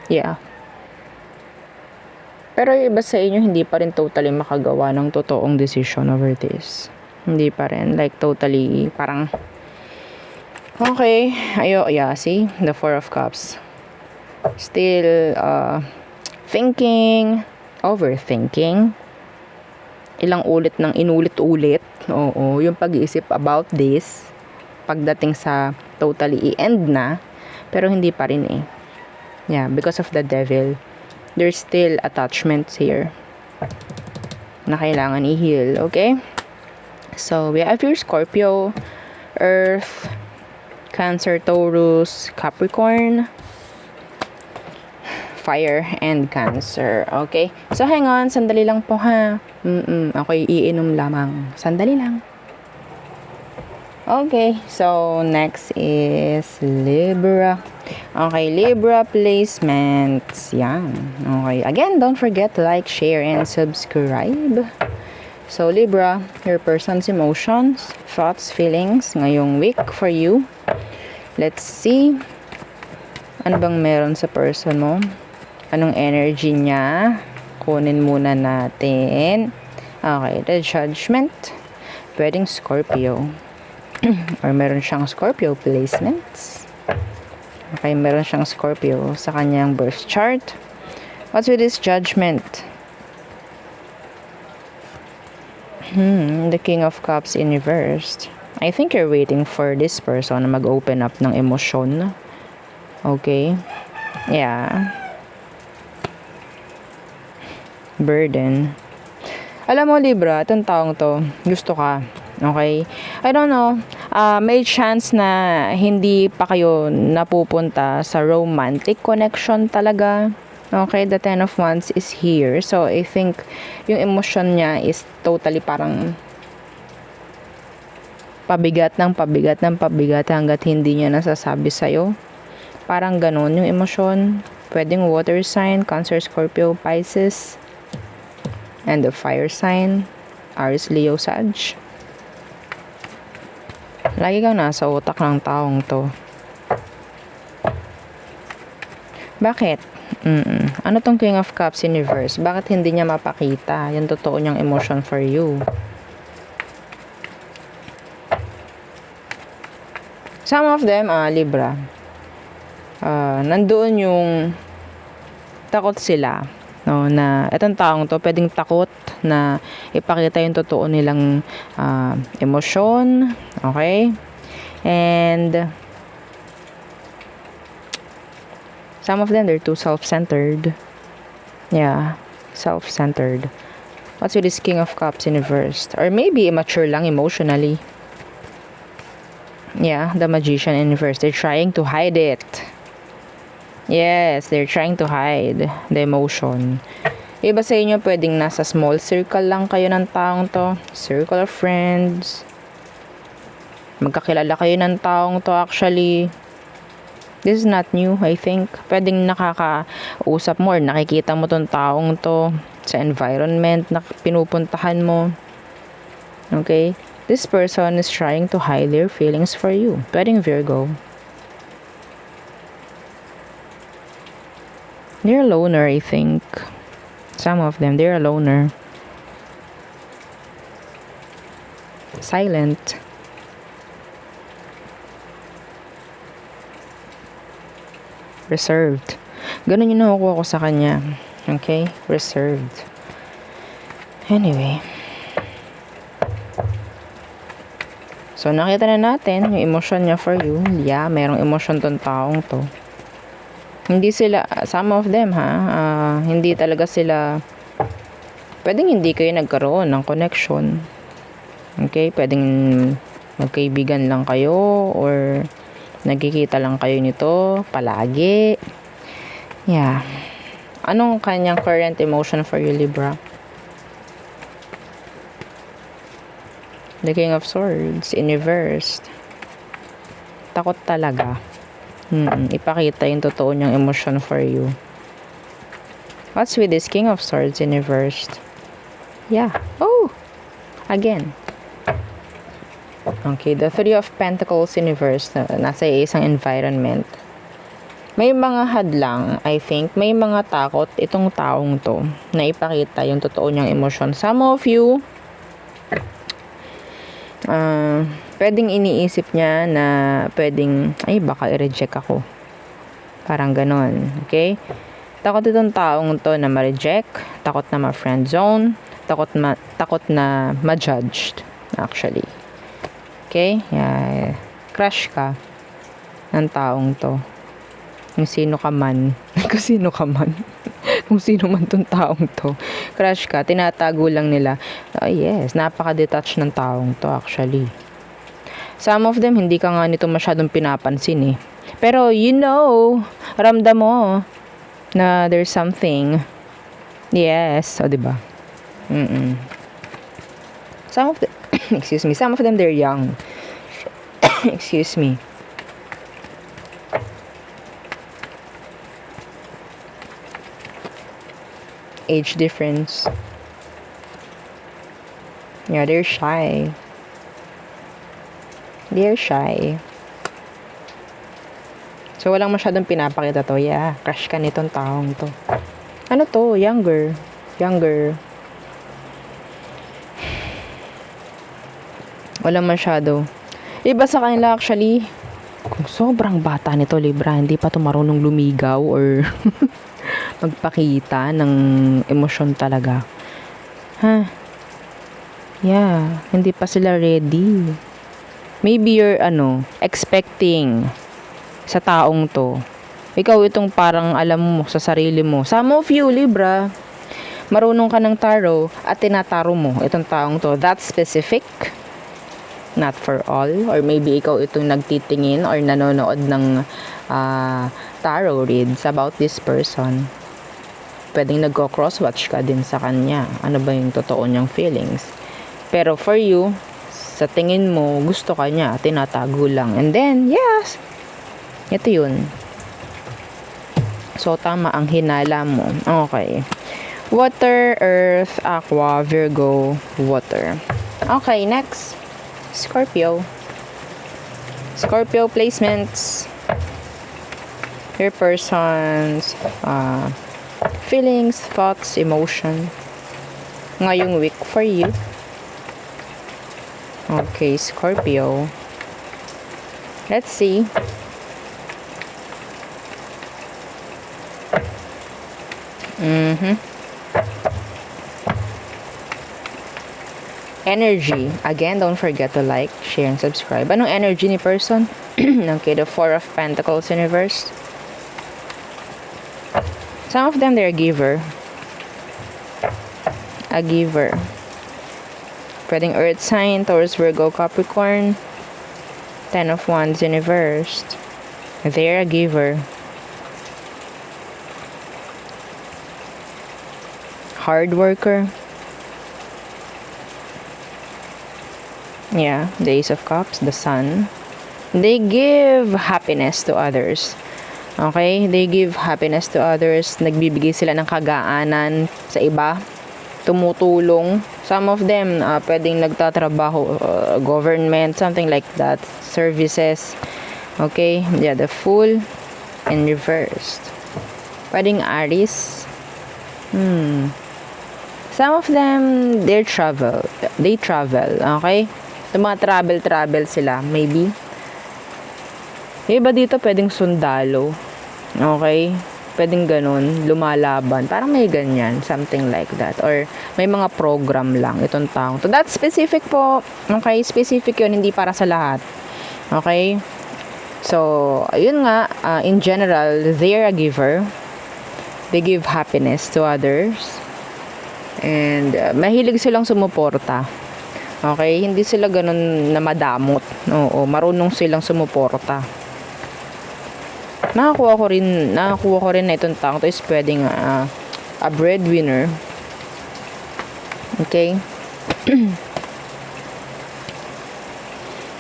Yeah. Pero iba sa inyo, hindi pa rin totally makagawa ng totoong decision over this. Hindi pa rin. Like, totally, parang, okay. Yeah, see? The Four of Cups. Still, thinking, overthinking. Ilang ulit ng inulit-ulit. Oo, yung pag-iisip about this. Pagdating sa totally i-end na. Pero hindi pa rin eh. Yeah, because of the Devil. There's still attachments here na kailangan i-heal, okay? So, we have your Scorpio, Earth, Cancer, Taurus, Capricorn, Fire, and Cancer, okay? So, hang on, sandali lang po ha. Okay, iinom lamang. Sandali lang. Okay, so next is Libra. Okay, Libra placements. Yan. Okay, again, don't forget to like, share, and subscribe. So, Libra, your person's emotions, thoughts, feelings ngayong week for you. Let's see. Ano bang meron sa person mo? Anong energy niya? Kunin muna natin. Okay, the Judgment. Pwedeng Scorpio. Or meron siyang Scorpio placements. Okay, meron siyang Scorpio sa kanyang birth chart. What's with this Judgment? The King of Cups in reversed. I think you're waiting for this person na mag-open up ng emosyon. Okay. Yeah. Burden. Alam mo, Libra, itong taong to, gusto ka. Okay? I don't know. May chance na hindi pa kayo napupunta sa romantic connection talaga. Okay? The Ten of Wands is here. So, I think yung emotion niya is totally parang pabigat hanggat hindi niya nasasabi sa'yo. Parang ganun yung emosyon. Pwedeng water sign, Cancer, Scorpio, Pisces. And the fire sign, Aries, Leo, Sag. Lagi kang nasa utak ng taong to. Bakit? Ano tong King of Cups in reverse? Bakit hindi niya mapakita yung totoo niyang emotion for you? Some of them, Libra, nandoon yung takot sila. No, na itong taong to pwedeng takot na ipakita yung totoo nilang emosyon, okay? And some of them, they're too self-centered. Yeah, self-centered. What's with this King of Cups in reversed? Or maybe immature lang emotionally. Yeah, the Magician in reverse. They're trying to hide it. Yes, they're trying to hide the emotion. Iba sa inyo, pwedeng nasa small circle lang kayo ng taong to. Circle of friends. Magkakilala kayo ng taong to actually. This is not new, I think. Pwedeng nakakausap mo or nakikita mo tong taong to sa environment na pinupuntahan mo. Okay? This person is trying to hide their feelings for you. Pwedeng Virgo. They're a loner, I think. Some of them, they're a loner. Silent. Reserved. Ganun yung nakukuha ko sa kanya. Okay? Reserved. Anyway. So, nakita na natin yung emotion niya for you. Yeah, merong emotion tong taong to. Hindi sila, some of them hindi talaga sila, pwedeng hindi kayo nagkaroon ng connection. Okay, pwedeng magkaibigan lang kayo or nagkikita lang kayo nito palagi. Yeah. Anong kanyang current emotion for you, Libra? The King of Swords in reversed. Takot talaga. Ipakita yung totoo niyang emotion for you. What's with this King of Swords in reversed? Yeah. Oh! Again. Okay, the Three of Pentacles in reverse. Nasa isang environment. May mga hadlang, I think. May mga takot itong taong to na ipakita yung totoo niyang emosyon. Some of you, pwedeng iniisip niya na pwedeng, ay baka i-reject ako. Parang ganon. Okay? Takot itong taong to na ma-reject, takot na ma-friend zone, takot na ma-judged, actually. Okay? Yeah. Crush ka ng taong to. Kung sino ka man. Kung sino ka man. Kung sino man tong taong to. Crush ka. Tinatago lang nila. Yes. Napaka-detached ng taong to actually. Some of them, hindi ka nga nito masyadong pinapansin eh. Pero you know, ramdam mo na there's something. Yes. O diba? Some of them, excuse me, some of them they're young. Excuse me. Age difference. Yeah, they're shy. They're shy. So, walang masyadong pinapakita to. Yeah, crush ka nitong taong to. Ano to? Younger. Walang masyado. Iba sa kanila actually, kung sobrang bata nito, Libra, hindi pa to marunong lumigaw or magpakita ng emosyon talaga. Yeah, hindi pa sila ready. Maybe you're expecting sa taong to. Ikaw itong parang alam mo sa sarili mo. Some of you, Libra, marunong ka ng tarot at tinataro mo itong taong to. That's specific. Not for all. Or maybe ikaw itong nagtitingin or nanonood ng tarot reads about this person. Pwedeng nagko-crosswatch ka din sa kanya. Ano ba yung totoo niyang feelings? Pero for you, sa tingin mo, gusto ka niya, tinatago lang. And then, yes, ito yun. So, tama ang hinala mo. Okay. Water, Earth, Aqua, Virgo, Water. Okay, next. Scorpio. Scorpio placements. Your person's feelings, thoughts, emotion. Ngayong week for you. Okay, Scorpio. Let's see. Energy. Again, don't forget to like, share, and subscribe. Anong energy ni person? Okay, the Four of Pentacles in reverse. Some of them, they're a giver. A giver. Pwedeng Earth sign, Taurus, Virgo, Capricorn. Ten of Wands in reverse. They're a giver. Hard worker. Yeah, the Ace of Cups, the Sun. They give happiness to others. Okay? They give happiness to others. Nagbibigay sila ng kagaanan sa iba. Tumutulong. Some of them, pwedeng nagtatrabaho, government, something like that. Services. Okay? Yeah, the Fool in reversed. Pwedeng Aries. Some of them, they travel. Okay? Yung mga travel sila, maybe. Yung iba dito, pwedeng sundalo. Okay? Pwedeng ganun, lumalaban. Parang may ganyan, something like that. Or may mga program lang itong taong to. That's specific po. Okay, specific yun, hindi para sa lahat. Okay? So, ayun nga, in general, they're a giver. They give happiness to others. And mahilig silang sumuporta. Okay? Hindi sila ganun na madamot. Oo, marunong silang sumuporta. Nakakuha ko rin na itong taong to is pwedeng a breadwinner. Okay?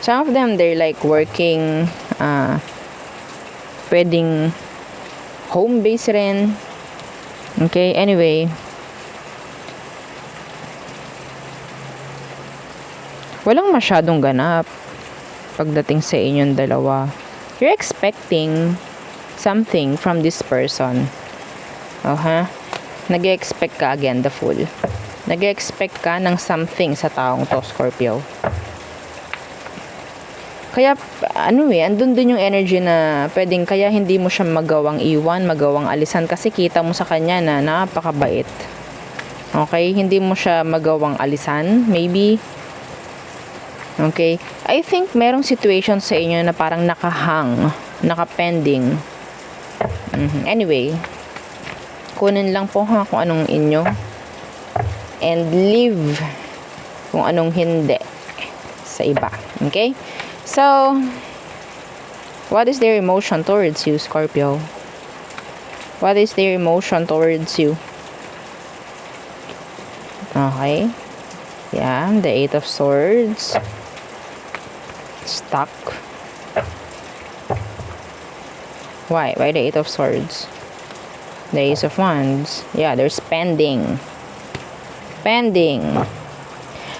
Some of them, they're like working, pwedeng home base rin. Okay? Anyway, walang masyadong ganap pagdating sa inyong dalawa. You're expecting something from this person. Nag-expect ka again, the Fool. Nag-expect ka ng something sa taong to, Scorpio. Kaya, andun din yung energy na pwedeng kaya hindi mo siya magawang iwan, magawang alisan kasi kita mo sa kanya na napakabait. Okay? Hindi mo siya magawang alisan, maybe. Okay? I think merong situation sa inyo na parang nakahang, nakapending. Anyway, kunin lang po kung anong inyo and leave kung anong hindi sa iba. Okay? So, what is their emotion towards you, Scorpio? What is their emotion towards you? Okay. Yeah, the Eight of Swords. Stuck. Why? Why the Eight of Swords? The Ace of Wands. Yeah, they're spending.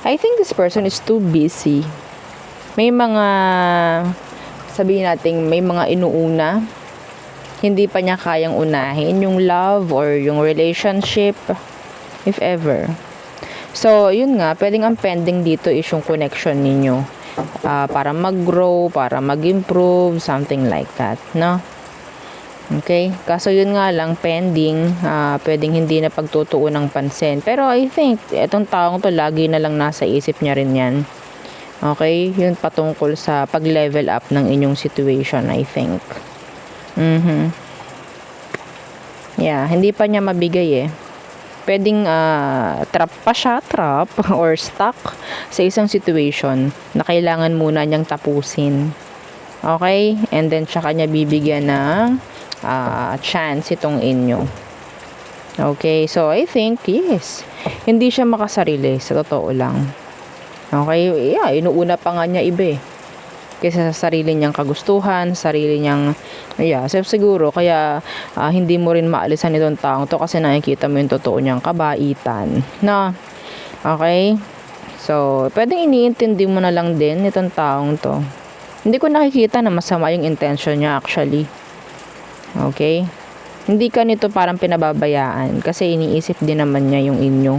I think this person is too busy. May mga, sabihin natin, may mga inuuna. Hindi pa niya kayang unahin yung love or yung relationship, if ever. So, yun nga, pwedeng ang pending dito is yung connection ninyo. Para mag-grow, para mag-improve, something like that, no? Okay? Kaso yun nga lang, pending, pwedeng hindi na pagtutuon ng pansin. Pero I think, etong taong to, lagi na lang nasa isip niya rin yan. Okay? Yun patungkol sa pag-level up ng inyong situation, I think. Yeah, hindi pa niya mabigay eh. Pwedeng trap pa siya, or stuck sa isang situation na kailangan muna niyang tapusin. Okay? And then, tsaka niya bibigyan ng chance itong inyo. Okay? So, I think, yes. Hindi siya makasarili, sa totoo lang. Okay? Yeah, inuuna pa nga niya iba eh. Kaysa sa sarili niyang kagustuhan, sarili niyang, so siguro, kaya hindi mo rin maalisan itong taong to kasi nakikita mo yung totoo niyang kabaitan. No? Okay? So, pwedeng iniintindi mo na lang din itong taong to. Hindi ko nakikita na masama yung intention niya actually. Okay? Hindi ka nito parang pinababayaan kasi iniisip din naman niya yung inyo.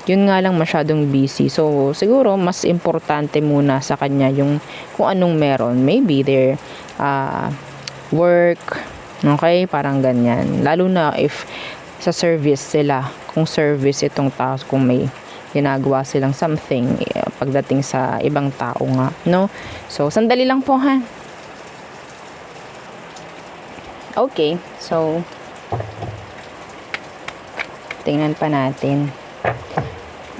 Yun nga lang masyadong busy. So, siguro mas importante muna sa kanya yung kung anong meron. Maybe their work. Okay? Parang ganyan. Lalo na if sa service sila. Kung service itong tao, kung may ginagawa silang something pagdating sa ibang tao nga. No? So, sandali lang po ha. Okay. So, tingnan pa natin.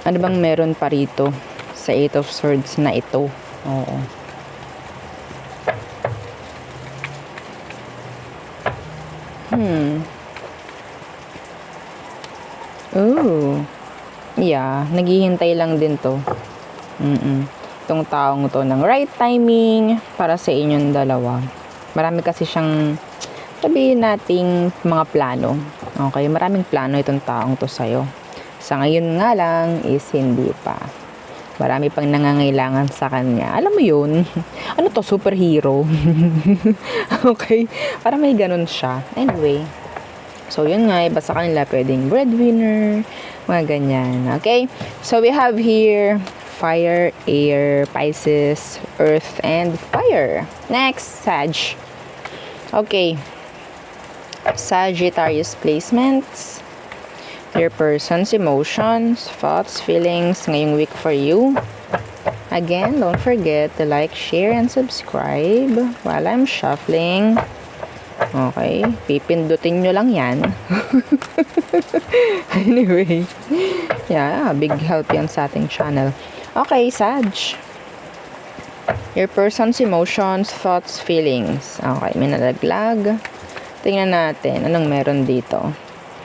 Ano bang meron pa rito sa Eight of Swords na ito? Oo. Oh. Yeah, naghihintay lang din to. Itong taong to ng right timing para sa inyong dalawa. Marami kasi siyang, sabihin nating mga plano. Okay, maraming plano itong taong to sa'yo. Sa ngayon nga lang is hindi pa. Marami pang nangangailangan sa kanya. Alam mo yun? Ano to? Superhero? Okay? Para may ganun siya. Anyway. So, yun nga. Iba sa kanila pwedeng breadwinner. Mga ganyan. Okay? So, we have here fire, air, Pisces, earth, and fire. Next, Sag. Okay. Sagittarius placements. Your person's emotions, thoughts, feelings ngayong week for you. Again, don't forget to like, share, and subscribe while I'm shuffling. Okay, pipindutin nyo lang yan. Anyway, yeah, big help yan sa ating channel. Okay, Sag. Your person's emotions, thoughts, feelings. Okay, may nalaglag. Tingnan natin, anong meron dito.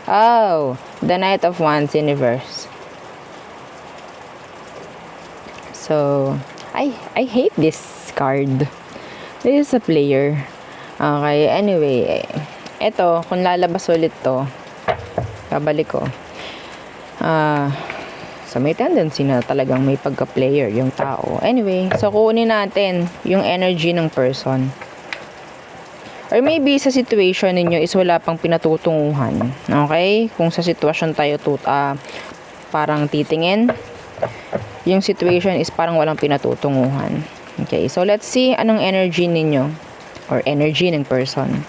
Oh, the Knight of Wands Universe. So, I hate this card. This is a player. Okay, anyway, eto, kung lalabas ulit to, babalik ko. So, may tendency na talagang may pagka-player yung tao. Anyway, so kunin natin yung energy ng person. Or maybe sa situation ninyo is wala pang pinatutunguhan. Okay? Kung sa sitwasyon tayo parang titingin, yung situation is parang walang pinatutunguhan. Okay, so let's see anong energy ninyo or energy ng person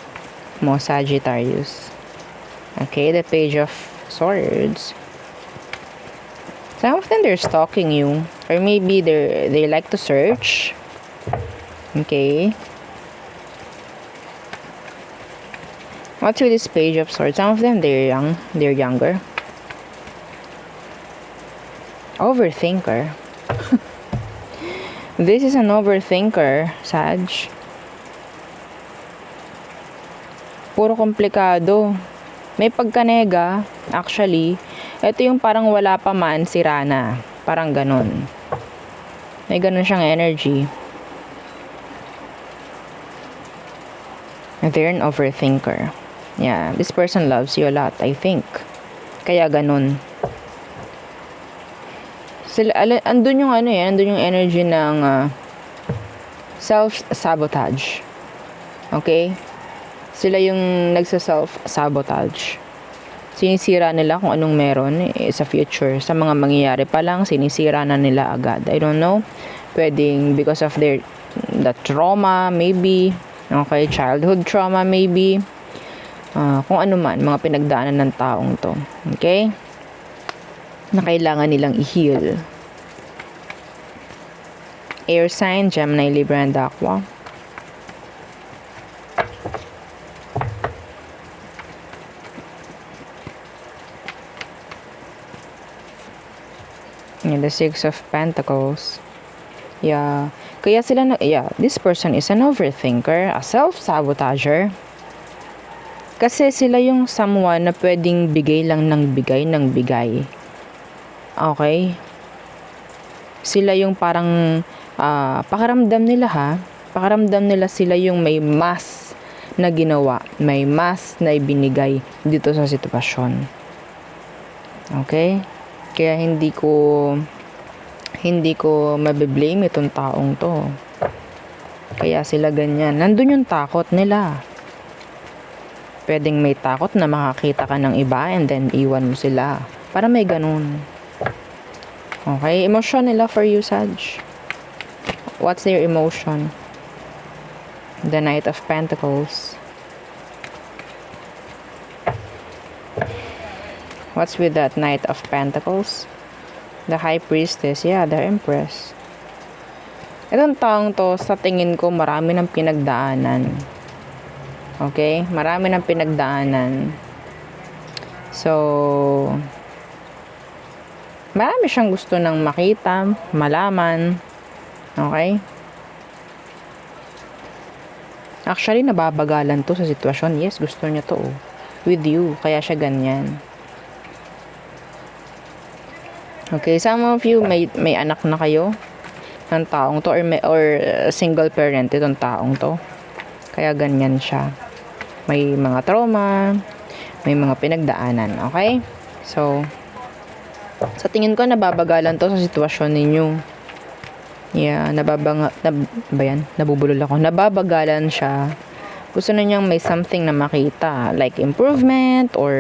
mo, Sagittarius. Okay, the Page of Swords. Some of them, they're stalking you. Or maybe they like to search. Okay. What's with this Page of Swords? Some of them, they're young. They're younger. Overthinker. This is an overthinker, Sag. Puro komplikado. May pagkanega, actually. Ito yung parang wala pa man, sira na. Parang ganun. May ganun siyang energy. They're an overthinker. Yeah, this person loves you a lot, I think. Kaya ganun. Sila, andun yung andun yung energy ng self-sabotage. Okay? Sila yung nagsa-self-sabotage. Sinisira nila kung anong meron sa future. Sa mga mangyayari pa lang, sinisira na nila agad. I don't know. Pwedeng because of the trauma, maybe. Okay, childhood trauma, maybe. Kung ano man, mga pinagdaanan ng taong to. Okay? Na kailangan nilang i-heal. Air sign, Gemini, Libra, and Aqua. And the Six of Pentacles. Yeah. Kaya sila this person is an overthinker, a self-sabotager. Kasi sila yung someone na pwedeng bigay lang ng bigay. Okay? Sila yung parang pakiramdam nila sila yung may mas na ginawa, may mas na ibinigay dito sa sitwasyon. Okay? Kaya hindi ko mabe-blame itong taong to. Kaya sila ganyan. Nandun yung takot nila. Pwedeng may takot na makakita ka ng iba and then iwan mo sila. Para may ganun. Okay? Emotion nila for you, Sag. What's their emotion? The Knight of Pentacles. What's with that Knight of Pentacles? The High Priestess. Yeah, the Empress. Itong taong to, sa tingin ko, marami ng pinagdaanan. Okay? Marami ng pinagdaanan. So, marami siyang gusto ng makita, malaman. Okay? Actually, nababagalan to sa sitwasyon. Yes, gusto niya to. With you. Kaya siya ganyan. Okay, some of you may anak na kayo ng taong to or single parent itong taong to. Kaya ganyan siya. May mga trauma, may mga pinagdaanan, okay? So, sa tingin ko nababagalan to sa sitwasyon ninyo. Yeah, nabubulol ako. Nababagalan siya. Gusto na niyang may something na makita, like improvement or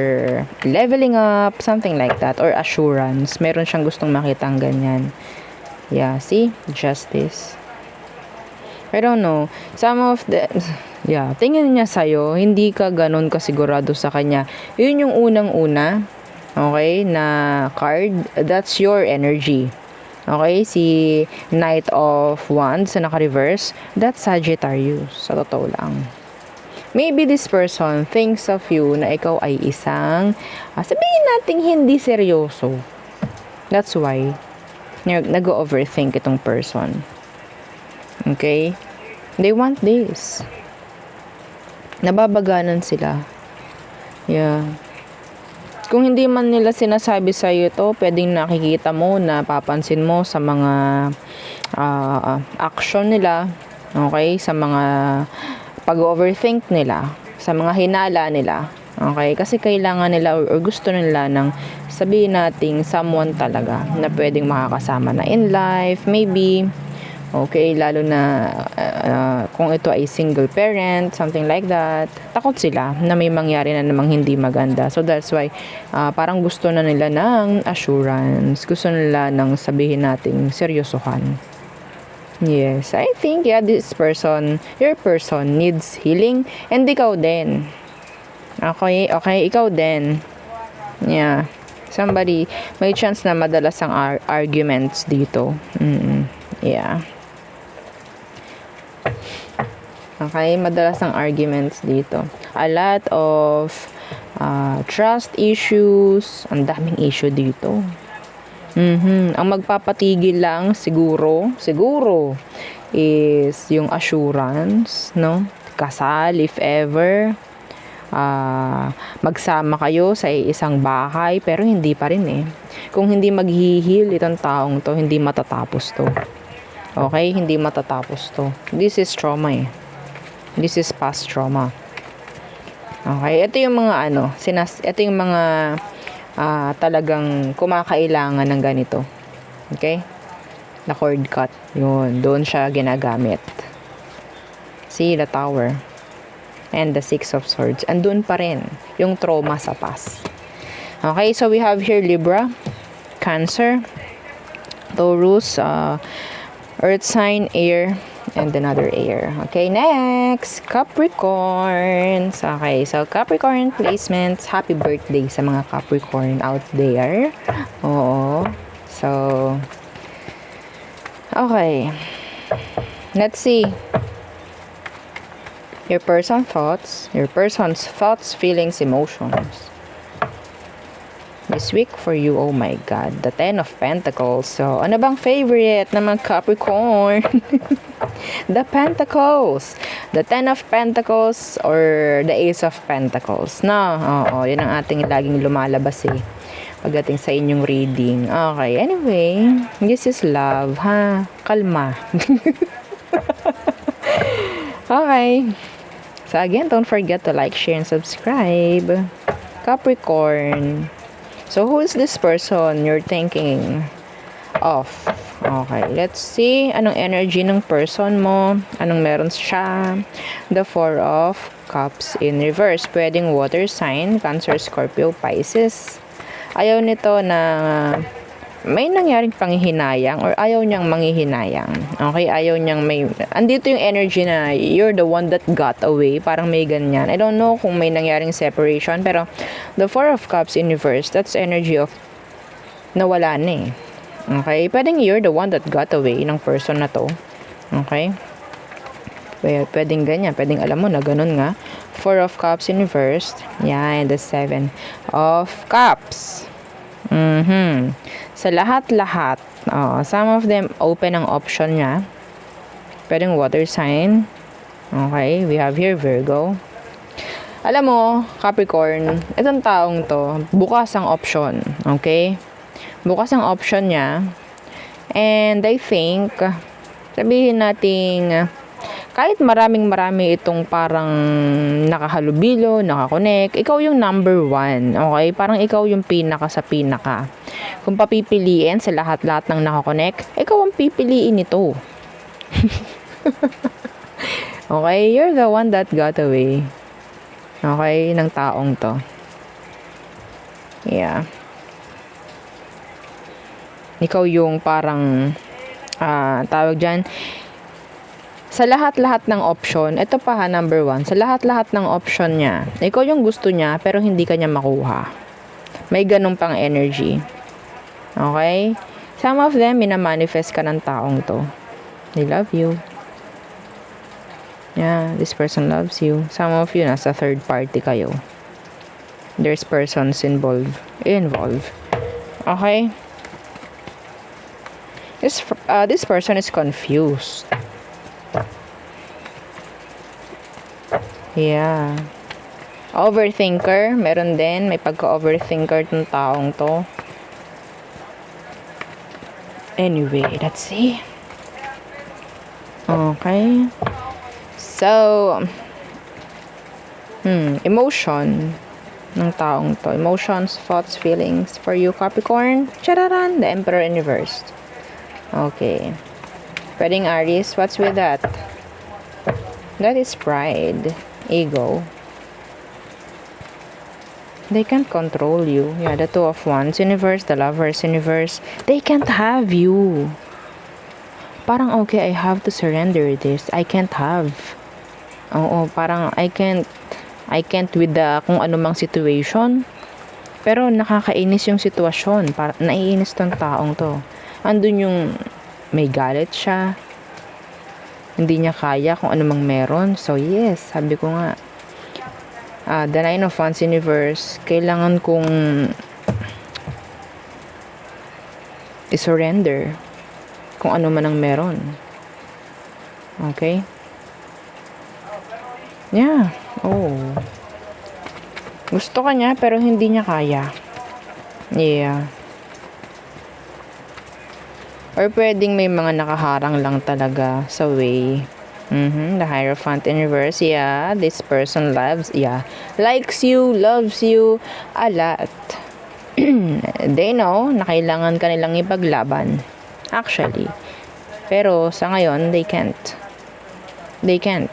leveling up, something like that, or assurance. Meron siyang gustong makitang ganyan. Yeah, see? Justice. I don't know. Some of the Yeah, tingin niya sa'yo, hindi ka ganun kasigurado sa kanya. Yun yung unang-una, okay, na card. That's your energy. Okay, si Knight of Wands na naka-reverse, that's Sagittarius, sa totoo lang. Maybe this person thinks of you na ikaw ay isang, sabihin nating hindi seryoso. That's why, nag-overthink itong person. Okay? They want this. Nababaganan sila. Yeah. Kung hindi man nila sinasabi sa iyo to, pwedeng nakikita mo, napapansin mo sa mga action nila, okay, sa mga pag-overthink nila, sa mga hinala nila, okay, kasi kailangan nila or gusto nila ng sabihin nating someone talaga na pwedeng makakasama na in life, maybe. Okay, lalo na kung ito ay single parent, something like that, takot sila na may mangyari na namang hindi maganda. So that's why parang gusto na nila ng assurance, gusto nila ng sabihin nating seryosohan. Yes, I think this person, your person needs healing, and ikaw din. Okay, ikaw din. Yeah. Somebody, may chance na madalas ang arguments dito. Yeah. Okay, madalas ang arguments dito. A lot of trust issues. Ang daming issue dito. Ang magpapatigil lang siguro is yung assurance, no? Kasal, if ever. Magsama kayo sa isang bahay, pero hindi pa rin eh. Kung hindi maghihil itong taong to, hindi matatapos to. Okay, hindi matatapos to. This is trauma eh. This is past trauma. Okay, ito yung mga ito yung mga talagang kumakailangan ng ganito. Okay? Na cord cut. Yun, doon siya ginagamit. See, the Tower. And the Six of Swords. Andun pa rin yung trauma sa past. Okay, so we have here Libra, Cancer, Taurus, Earth sign, air, and another air. Okay, next, Capricorn. Okay, so Capricorn placements. Happy birthday sa mga Capricorn out there. Oo. So, okay. Let's see. Your person's thoughts, feelings, emotions. This week for you, oh my God, the Ten of Pentacles. So, ano bang favorite ng mga Capricorn? The Pentacles. The Ten of Pentacles or the Ace of Pentacles. No, oo, yun ang ating laging lumalabas eh. Pagdating sa inyong reading. Okay, anyway, this is love, ha? Kalma. Okay. So again, don't forget to like, share, and subscribe. Capricorn. So, who is this person you're thinking of? Okay, let's see. Anong energy ng person mo? Anong meron siya? The Four of Cups in reverse. Pwedeng water sign, Cancer, Scorpio, Pisces. Ayaw nito na may nangyaring panghihinayang or ayaw niyang manghihinayang. Okay, ayaw niyang andito yung energy na you're the one that got away. Parang may ganyan. I don't know kung may nangyaring separation, pero the Four of Cups in reverse, that's energy of nawala na eh. Okay, pwedeng you're the one that got away ng person na to. Okay, pwedeng ganyan. Pwedeng alam mo na ganun nga. Four of Cups in reverse. Yan, the Seven of Cups. Sa lahat-lahat, some of them open ang option niya. Pwedeng water sign. Okay, we have here Virgo. Alam mo, Capricorn, itong taong to, bukas ang option. Okay? Bukas ang option niya. And I think, sabihin nating, kahit marami itong parang nakahalubilo, nakakonect, ikaw yung number one. Okay? Parang ikaw yung pinaka sa pinaka. Kung papipiliin sa lahat-lahat ng nakakonect, ikaw ang pipiliin nito. Okay? You're the one that got away. Okay? Ng taong to. Yeah. Ikaw yung parang, tawag dyan, Sa lahat-lahat ng option, ito pa ha, number 1, sa lahat-lahat ng option niya, ikaw yung gusto niya, pero hindi ka niya makuha. May ganun pang energy. Okay? Some of them, minamanifest ka ng taong to. They love you. Yeah, this person loves you. Some of you, nasa third party kayo. There's persons involved. Okay? This person is confused. Yeah. Overthinker. Meron din. May pagka-overthinker ng taong to. Anyway, let's see. Okay. So, emotion ng taong to. Emotions, thoughts, feelings for you, Capricorn. Chararan! The Emperor in reverse. Okay. Pwedeng Aries. What's with that? That is pride. Ego. They can't control you. Yeah, the Two of Wands universe, the Lovers universe. They can't have you. Parang, okay, I have to surrender this. I can't have. Oo, parang I can't with the kung anumang situation. Pero nakakainis yung sitwasyon. Naiinis tong taong to. Andun yung may galit siya. Hindi niya kaya kung anumang meron. So yes, sabi ko nga. The Nine of Wands universe, kailangan kong i-surrender kung ano man ang meron. Okay? Yeah. Oh. Gusto ka niya pero hindi niya kaya. Yeah. Or pwedeng may mga nakaharang lang talaga sa way. The Hierophant in reverse. Yeah. This person loves. Yeah. Likes you, loves you a lot. They know na kailangan kanilang ipaglaban. Actually. Pero sa ngayon, they can't. They can't.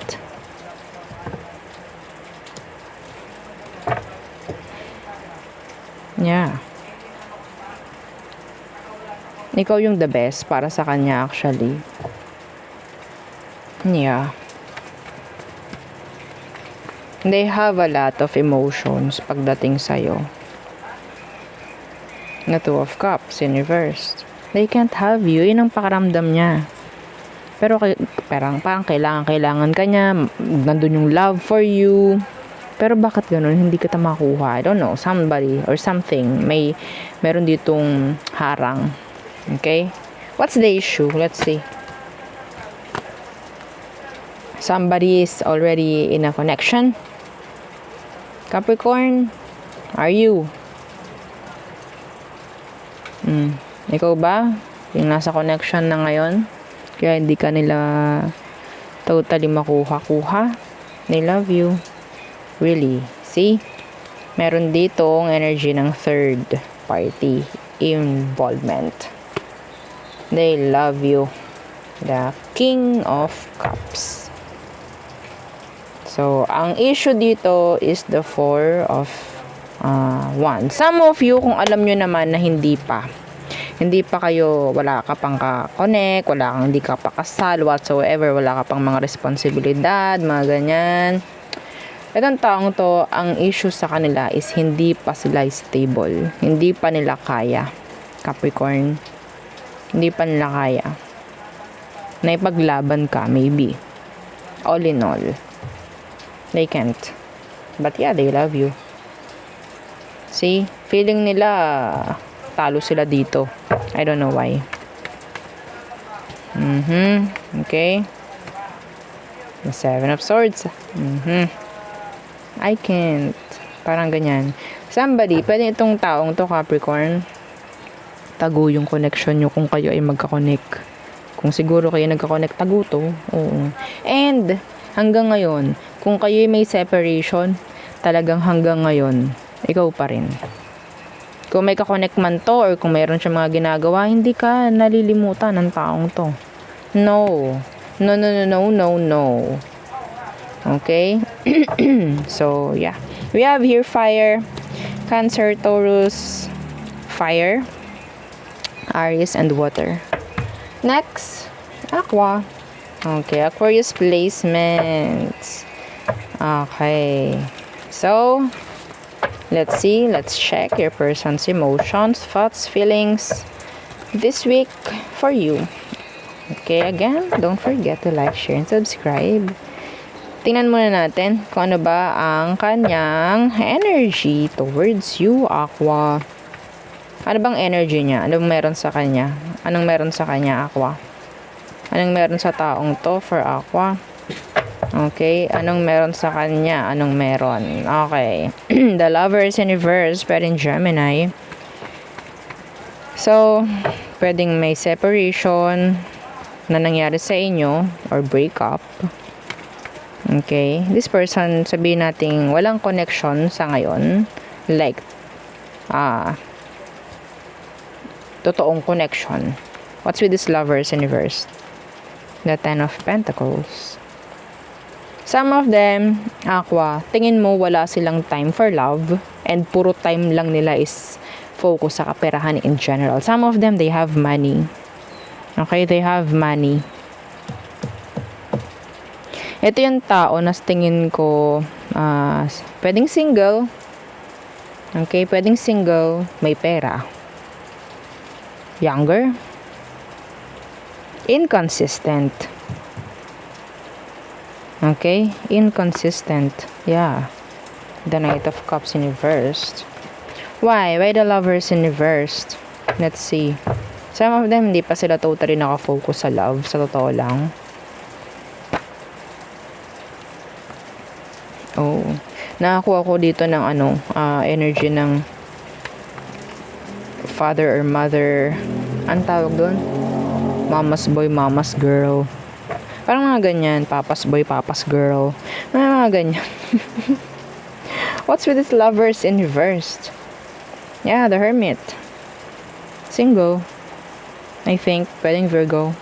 Yeah. Ikaw yung the best para sa kanya actually. Yeah. They have a lot of emotions pagdating sa'yo. Na Two of Cups in reverse. They can't have you. Yun ang pakaramdam niya. Pero parang kailangan ka niya. Nandun yung love for you. Pero bakit ganun? Hindi kita makuha. I don't know. Somebody or something. Meron ditong harang. Okay? What's the issue? Let's see. Somebody is already in a connection. Capricorn, are you? Ikaw ba? Yung nasa connection na ngayon? Kaya hindi ka nila totally makuha-kuha. They love you. Really. See? Meron ditong energy ng third party involvement. They love you. The King of Cups. So, ang issue dito is the Four of Wands. Some of you, kung alam nyo naman na hindi pa kayo, wala ka pang ka-connect, hindi ka pa kasal, whatsoever, wala ka pang mga responsibilidad, mga ganyan. Itong taong to, ang issue sa kanila is hindi pa sila stable. Hindi pa nila kaya. Capricorn. Hindi pa nila kaya. Naipaglaban ka, maybe. All in all. They can't. But yeah, they love you. See? Feeling nila, talo sila dito. I don't know why. Okay. The Seven of Swords. I can't. Parang ganyan. Somebody, pwede itong taong to, Capricorn, tago yung connection nyo kung kayo ay magka-connect. Kung siguro kayo nagka-connect, tago to. Oo. And, hanggang ngayon, kung kayo may separation, talagang hanggang ngayon, ikaw pa rin. Kung may ka-connect man to, or kung mayroon siya mga ginagawa, hindi ka nalilimutan ng taong to. No. No, no, no, no, no, no. Okay? So, yeah. We have here fire, Cancer, Taurus, fire, Aries, and water. Next, Aqua. Okay, Aquarius placements. Okay. So, let's see. Let's check your person's emotions, thoughts, feelings this week for you. Okay, again, don't forget to like, share, and subscribe. Tingnan muna natin kung ano ba ang kanyang energy towards you, Aqua. Ano bang energy niya? Anong meron sa kanya? Anong meron sa kanya, Aqua? Anong meron sa taong to for Aqua? Okay, anong meron sa kanya? Anong meron? Okay. The Lovers in Reverse, pwedeng Gemini. So, pwedeng may separation na nangyari sa inyo or breakup. Okay, this person, sabihin natin walang connection sa ngayon, like totoong connection. What's with this Lovers in Reverse? The Ten of Pentacles. Some of them, Aqua, tingin mo wala silang time for love and puro time lang nila is focus sa kaperahan in general. Some of them, they have money. Okay, they have money. Ito yung tao na tingin ko pwedeng single. Okay, pwedeng single, may pera. Younger. Inconsistent. Okay, inconsistent. Yeah. The Knight of Cups in reversed. Why? Why the Lovers in reversed? Let's see. Some of them, hindi pa sila totally nakafocus sa love. Sa totoo lang. Oh. Nakakuha ko dito ng energy ng father or mother. Ang tawag doon? Mama's boy, mama's girl. Parang mga ganyan. Papa's boy, papa's girl. Mga ganyan. What's with these Lovers in reversed? Yeah, the Hermit. Single. I think. Pwedeng Virgo.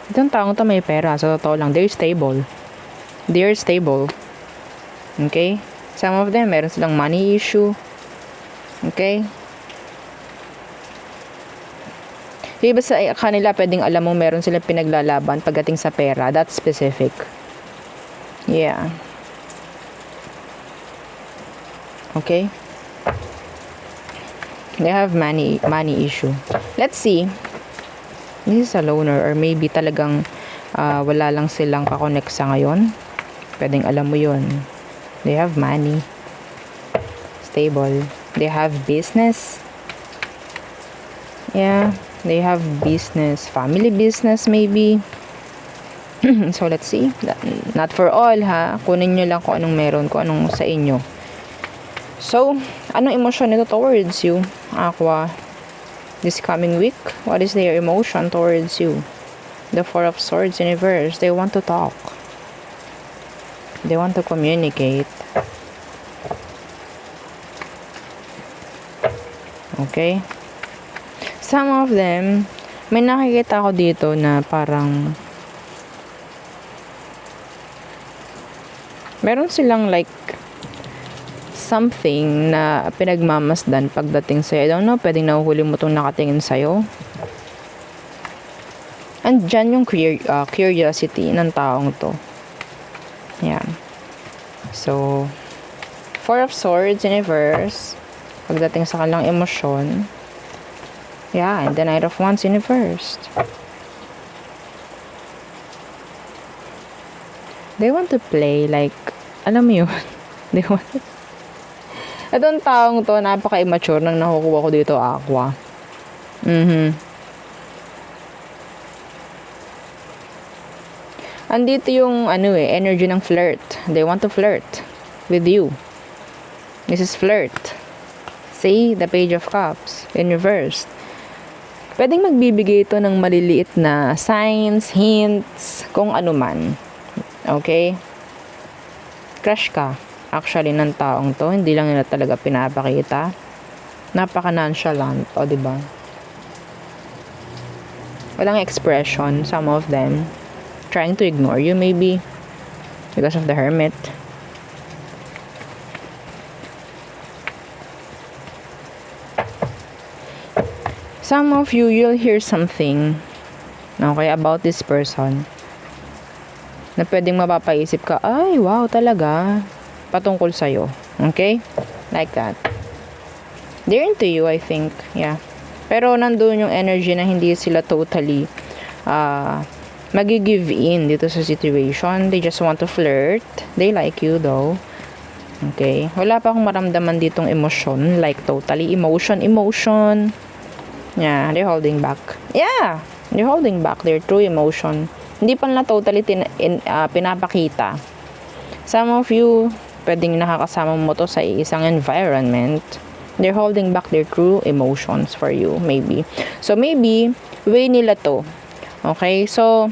Itong taong to may pera. Sa totoo lang. They're stable. They're stable. Okay? Some of them, meron silang money issue. Okay? Iba sa kanila, pwedeng alam mo meron silang pinaglalaban pagdating sa pera. That's specific. Yeah. Okay? They have money issue. Let's see. This is a loner or maybe talagang wala lang silang kakonect sa ngayon. Pwedeng alam mo yun. They have money. Stable. They have business. Yeah. They have business. Family business maybe. So, let's see. Not for all, ha. Kunin nyo lang kung anong meron, kung anong sa inyo. So, anong emosyon nito towards you, Aqua? This coming week, what is their emotion towards you? The Four of Swords in reverse. They want to talk. They want to communicate. Okay? Some of them, may nakikita ko dito na parang meron silang like something na pinagmamasdan pagdating sa'yo. I don't know, pwedeng nahuhuli mo itong nakatingin sa'yo. Andyan yung curiosity ng taong to. Yeah. So, Four of Swords in reverse. Pagdating sa kanilang emosyon. Yeah, and the Knight of Wands in reverse. They want to play like, alam mo yun? They want to... Itong taong to, napaka-immature nang nakukuha ko dito, Aqua. Andito yung energy ng flirt. They want to flirt with you. This is flirt. See, the Page of Cups in reverse. Pwedeng magbibigay ito ng maliliit na signs, hints, kung ano man. Okay? Crush ka. Actually, ng taong to, hindi lang nila talaga pinapakita. Napaka-nonchalant, o diba? Walang expression, some of them. Trying to ignore you maybe because of the Hermit. Some of you, you'll hear something Okay, about this person. Na pwedeng mapapaisip ka, ay, wow, talaga. Patungkol sa'yo. Okay? Like that. They're into you, I think. Yeah. Pero nandun yung energy na hindi sila totally magi-give in dito sa situation. They just want to flirt. They like you though. Okay? Wala pa akong maramdaman ditong emosyon. Like totally emotion. Yeah, they're holding back. Yeah, they're holding back their true emotion. Hindi pa nila totally pinapakita. Some of you, pwedeng nakakasama mo to sa isang environment. They're holding back their true emotions for you, maybe. So, maybe, way nila to. Okay? So,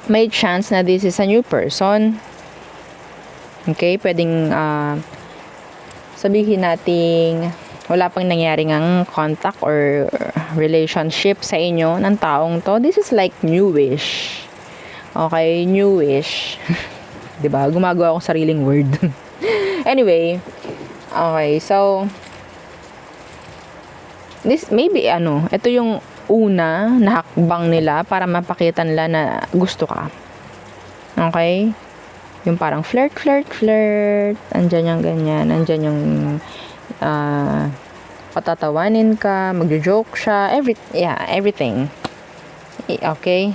may chance na this is a new person. Okay? Pwedeng, sabihin nating, wala pang nangyari ngang contact or relationship sa inyo ng taong to. This is like newish. Okay? Newish. Diba? Gumagawa akong sariling word. Anyway, okay. So, this maybe ito yung una na hakbang nila para mapakita nila na gusto ka. Okay? Yung parang flirt. Andyan yung ganyan. Andyan yung patatawanin ka, magjo-joke siya, everything. Okay?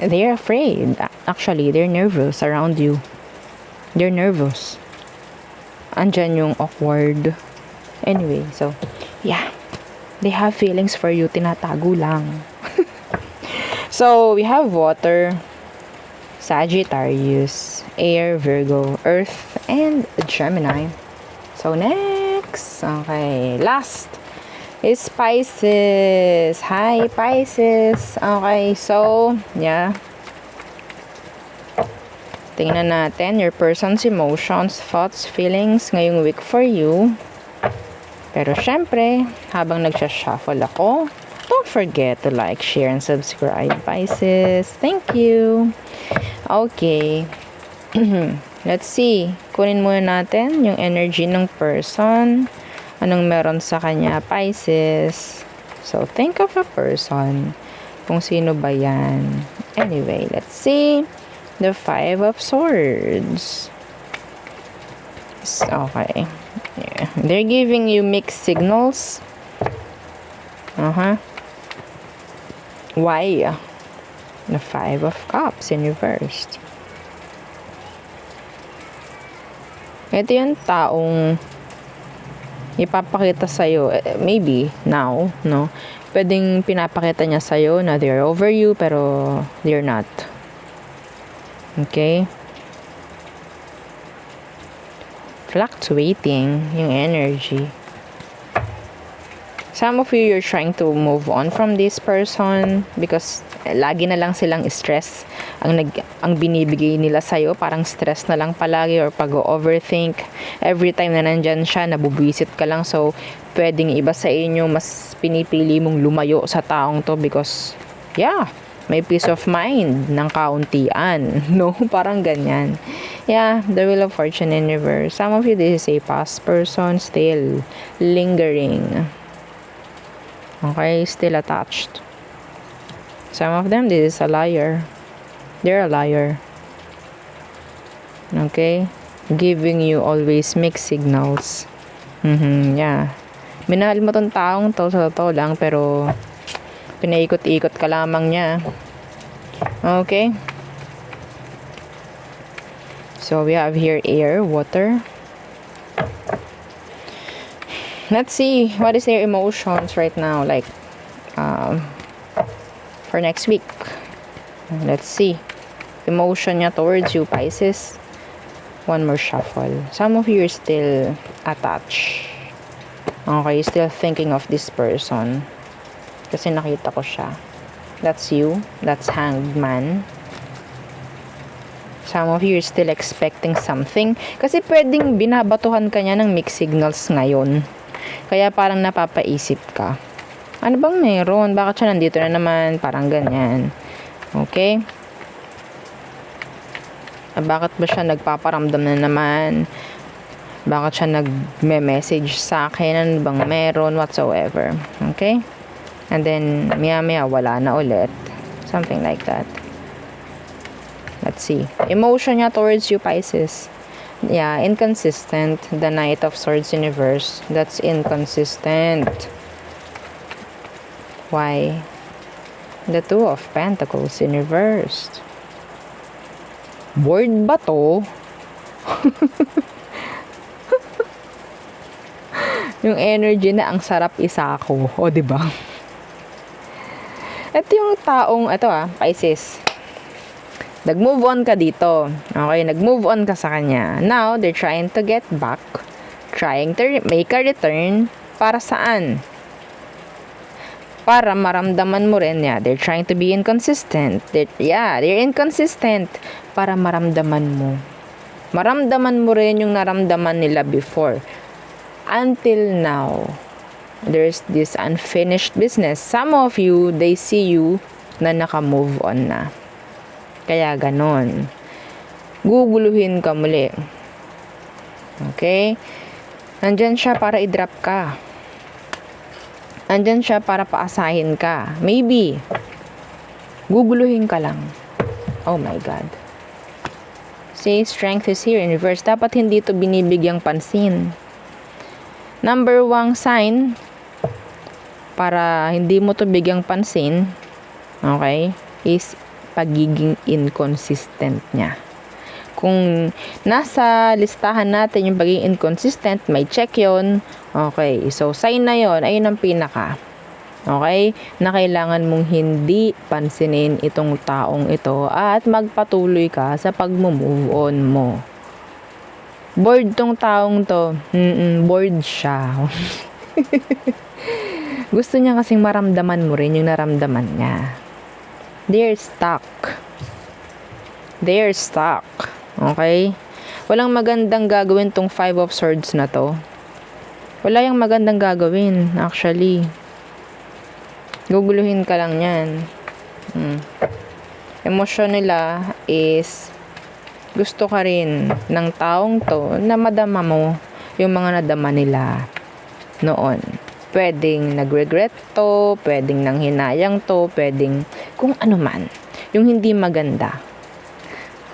They're afraid. Actually, they're nervous around you. They're nervous. Andyan yung awkward. Anyway, so, yeah. They have feelings for you, tinatago lang. So, we have water, Sagittarius, air, Virgo, earth, and Gemini. So, next. Okay, last is Pisces. Hi, Pisces. Okay, so, yeah. Tingnan natin your person's emotions, thoughts, feelings ngayong week for you. Pero syempre, habang nagsha-shuffle ako, don't forget to like, share, and subscribe, Pisces. Thank you. Okay. Let's see. Kunin muna natin yung energy ng person. Anong meron sa kanya, Pisces. So, think of a person. Kung sino ba yan. Anyway, let's see. The Five of Swords. Okay. Yeah. They're giving you mixed signals. Why? The Five of Cups in reversed. Ito yung taong ipapakita sa'yo, maybe now, no? Pwedeng pinapakita niya sa'yo na they're over you, pero they're not. Okay? Fluctuating yung energy. Some of you, you're trying to move on from this person because lagi na lang silang stress ang binibigay nila sa'yo. Parang stress na lang palagi or pag-overthink. Every time na nandyan siya, nabubwisit ka lang. So, pwedeng iba sa inyo, mas pinipili mong lumayo sa taong to because, yeah, may peace of mind ng kauntian. No? Parang ganyan. Yeah, the Wheel of Fortune in reverse. Some of you, this is a past person still lingering. Okay, still attached. Some of them, this is a liar. They're a liar. Okay? Giving you always mixed signals. Yeah. Minahal mo tong taong to sa totoo lang, pero pinaikot-ikot ka lamang niya. Okay? So, we have here air, water. Let's see, what is their emotions right now, like, for next week. Let's see. Emotion niya towards you, Pisces. One more shuffle. Some of you are still attached. Okay, still thinking of this person. Kasi nakita ko siya. That's you. That's Hanged Man. Some of you are still expecting something. Kasi pwedeng binabatuhan ka niya ng mixed signals ngayon. Kaya parang napapaisip ka. Ano bang meron? Bakit siya nandito na naman? Parang ganyan. Okay? Bakit ba siya nagpaparamdam na naman? Bakit siya nagme-message sa akin? Ano bang meron? Whatsoever. Okay? And then, maya-maya, wala na ulit. Something like that. Let's see. Emotion niya towards you, Pisces. Yeah, inconsistent. The Knight of Swords universe. That's inconsistent. Why? The Two of Pentacles universe. Bored ba to? Yung energy na ang sarap isako. O, diba? Ito yung taong, Pisces. Nag-move on ka dito. Okay, nag-move on ka sa kanya. Now, they're trying to get back. Trying to make a return. Para saan? Para maramdaman mo rin. Yeah, they're trying to be inconsistent. They're inconsistent. Para maramdaman mo. Maramdaman mo rin yung naramdaman nila before. Until now, there's this unfinished business. Some of you, they see you na naka-move on na. Kaya ganon. Guguluhin ka muli. Okay? Nandyan siya para i-drop ka. Nandyan siya para paasahin ka. Maybe. Guguluhin ka lang. Oh my God. See, strength is here in reverse. Dapat hindi ito binibigyang pansin. Number 1 sign para hindi mo ito bigyang pansin, okay, is pagiging inconsistent niya. Kung nasa listahan natin yung pagiging inconsistent, may check yon. Okay, so sign na yon, ayun ang pinaka. Okay, na kailangan mong hindi pansinin itong taong ito at magpatuloy ka sa pag-move on mo. Bored tong taong to. Bored siya. Gusto niya kasing maramdaman mo rin yung naramdaman niya. They're stuck. They're stuck. Okay? Walang magandang gagawin tong 5 of Swords na to. Wala yung magandang gagawin, actually. Guguluhin ka lang yan. Emosyon nila is gusto ka rin ng taong to na madama mo yung mga nadama nila noon. Pwedeng nag-regret to, pwedeng nanghinayang to, pwedeng kung ano man. Yung hindi maganda.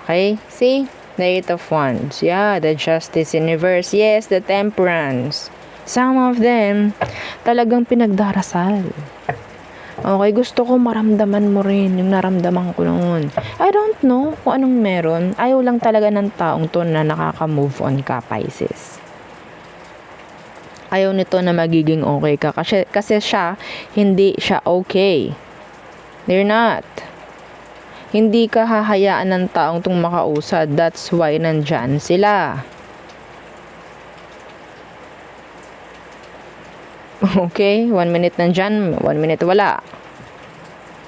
Okay? See? The 8 of Wands. Yeah, the Justice universe. Yes, the Temperance. Some of them, talagang pinagdarasal. Okay, gusto ko maramdaman mo rin yung naramdaman ko noon. I don't know kung anong meron. Ayaw lang talaga ng taong to na nakaka-move on ka, Pisces. Ayaw nito na magiging okay ka. Kasi siya, hindi siya okay. They're not. Hindi ka hahayaan ng taong tong makausad. That's why nandyan sila. Okay? 1 minute nandyan, 1 minute wala.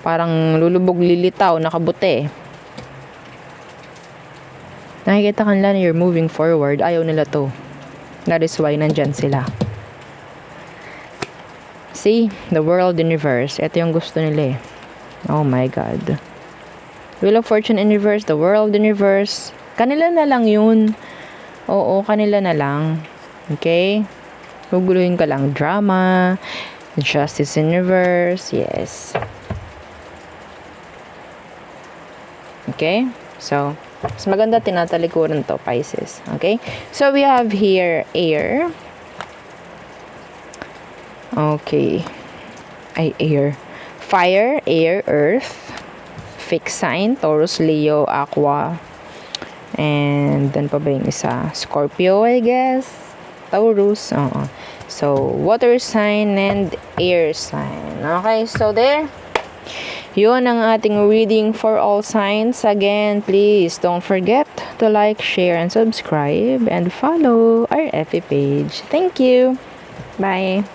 Parang lulubog lilitaw, nakabuti. Nakikita ka nila na you're moving forward. Ayaw nila to. That is why nandyan sila. See? The world universe. Ito yung gusto nila eh. Oh my God. Wheel of Fortune in reverse, the world universe. Kanila na lang yun. Oo, kanila na lang. Okay? Guguluhin ka lang. Drama. Justice in reverse. Yes. Okay? So, mas maganda tinatalikuran to, Pisces. Okay? So, we have here air. Okay. Ay, air. Fire, air, earth. Fixed sign, Taurus, Leo, Aqua. And then pa ba yung isa? Scorpio, I guess. Taurus. So, water sign and air sign. Okay, so there. Yun ang ating reading for all signs. Again, please don't forget to like, share, and subscribe. And follow our FB page. Thank you. Bye.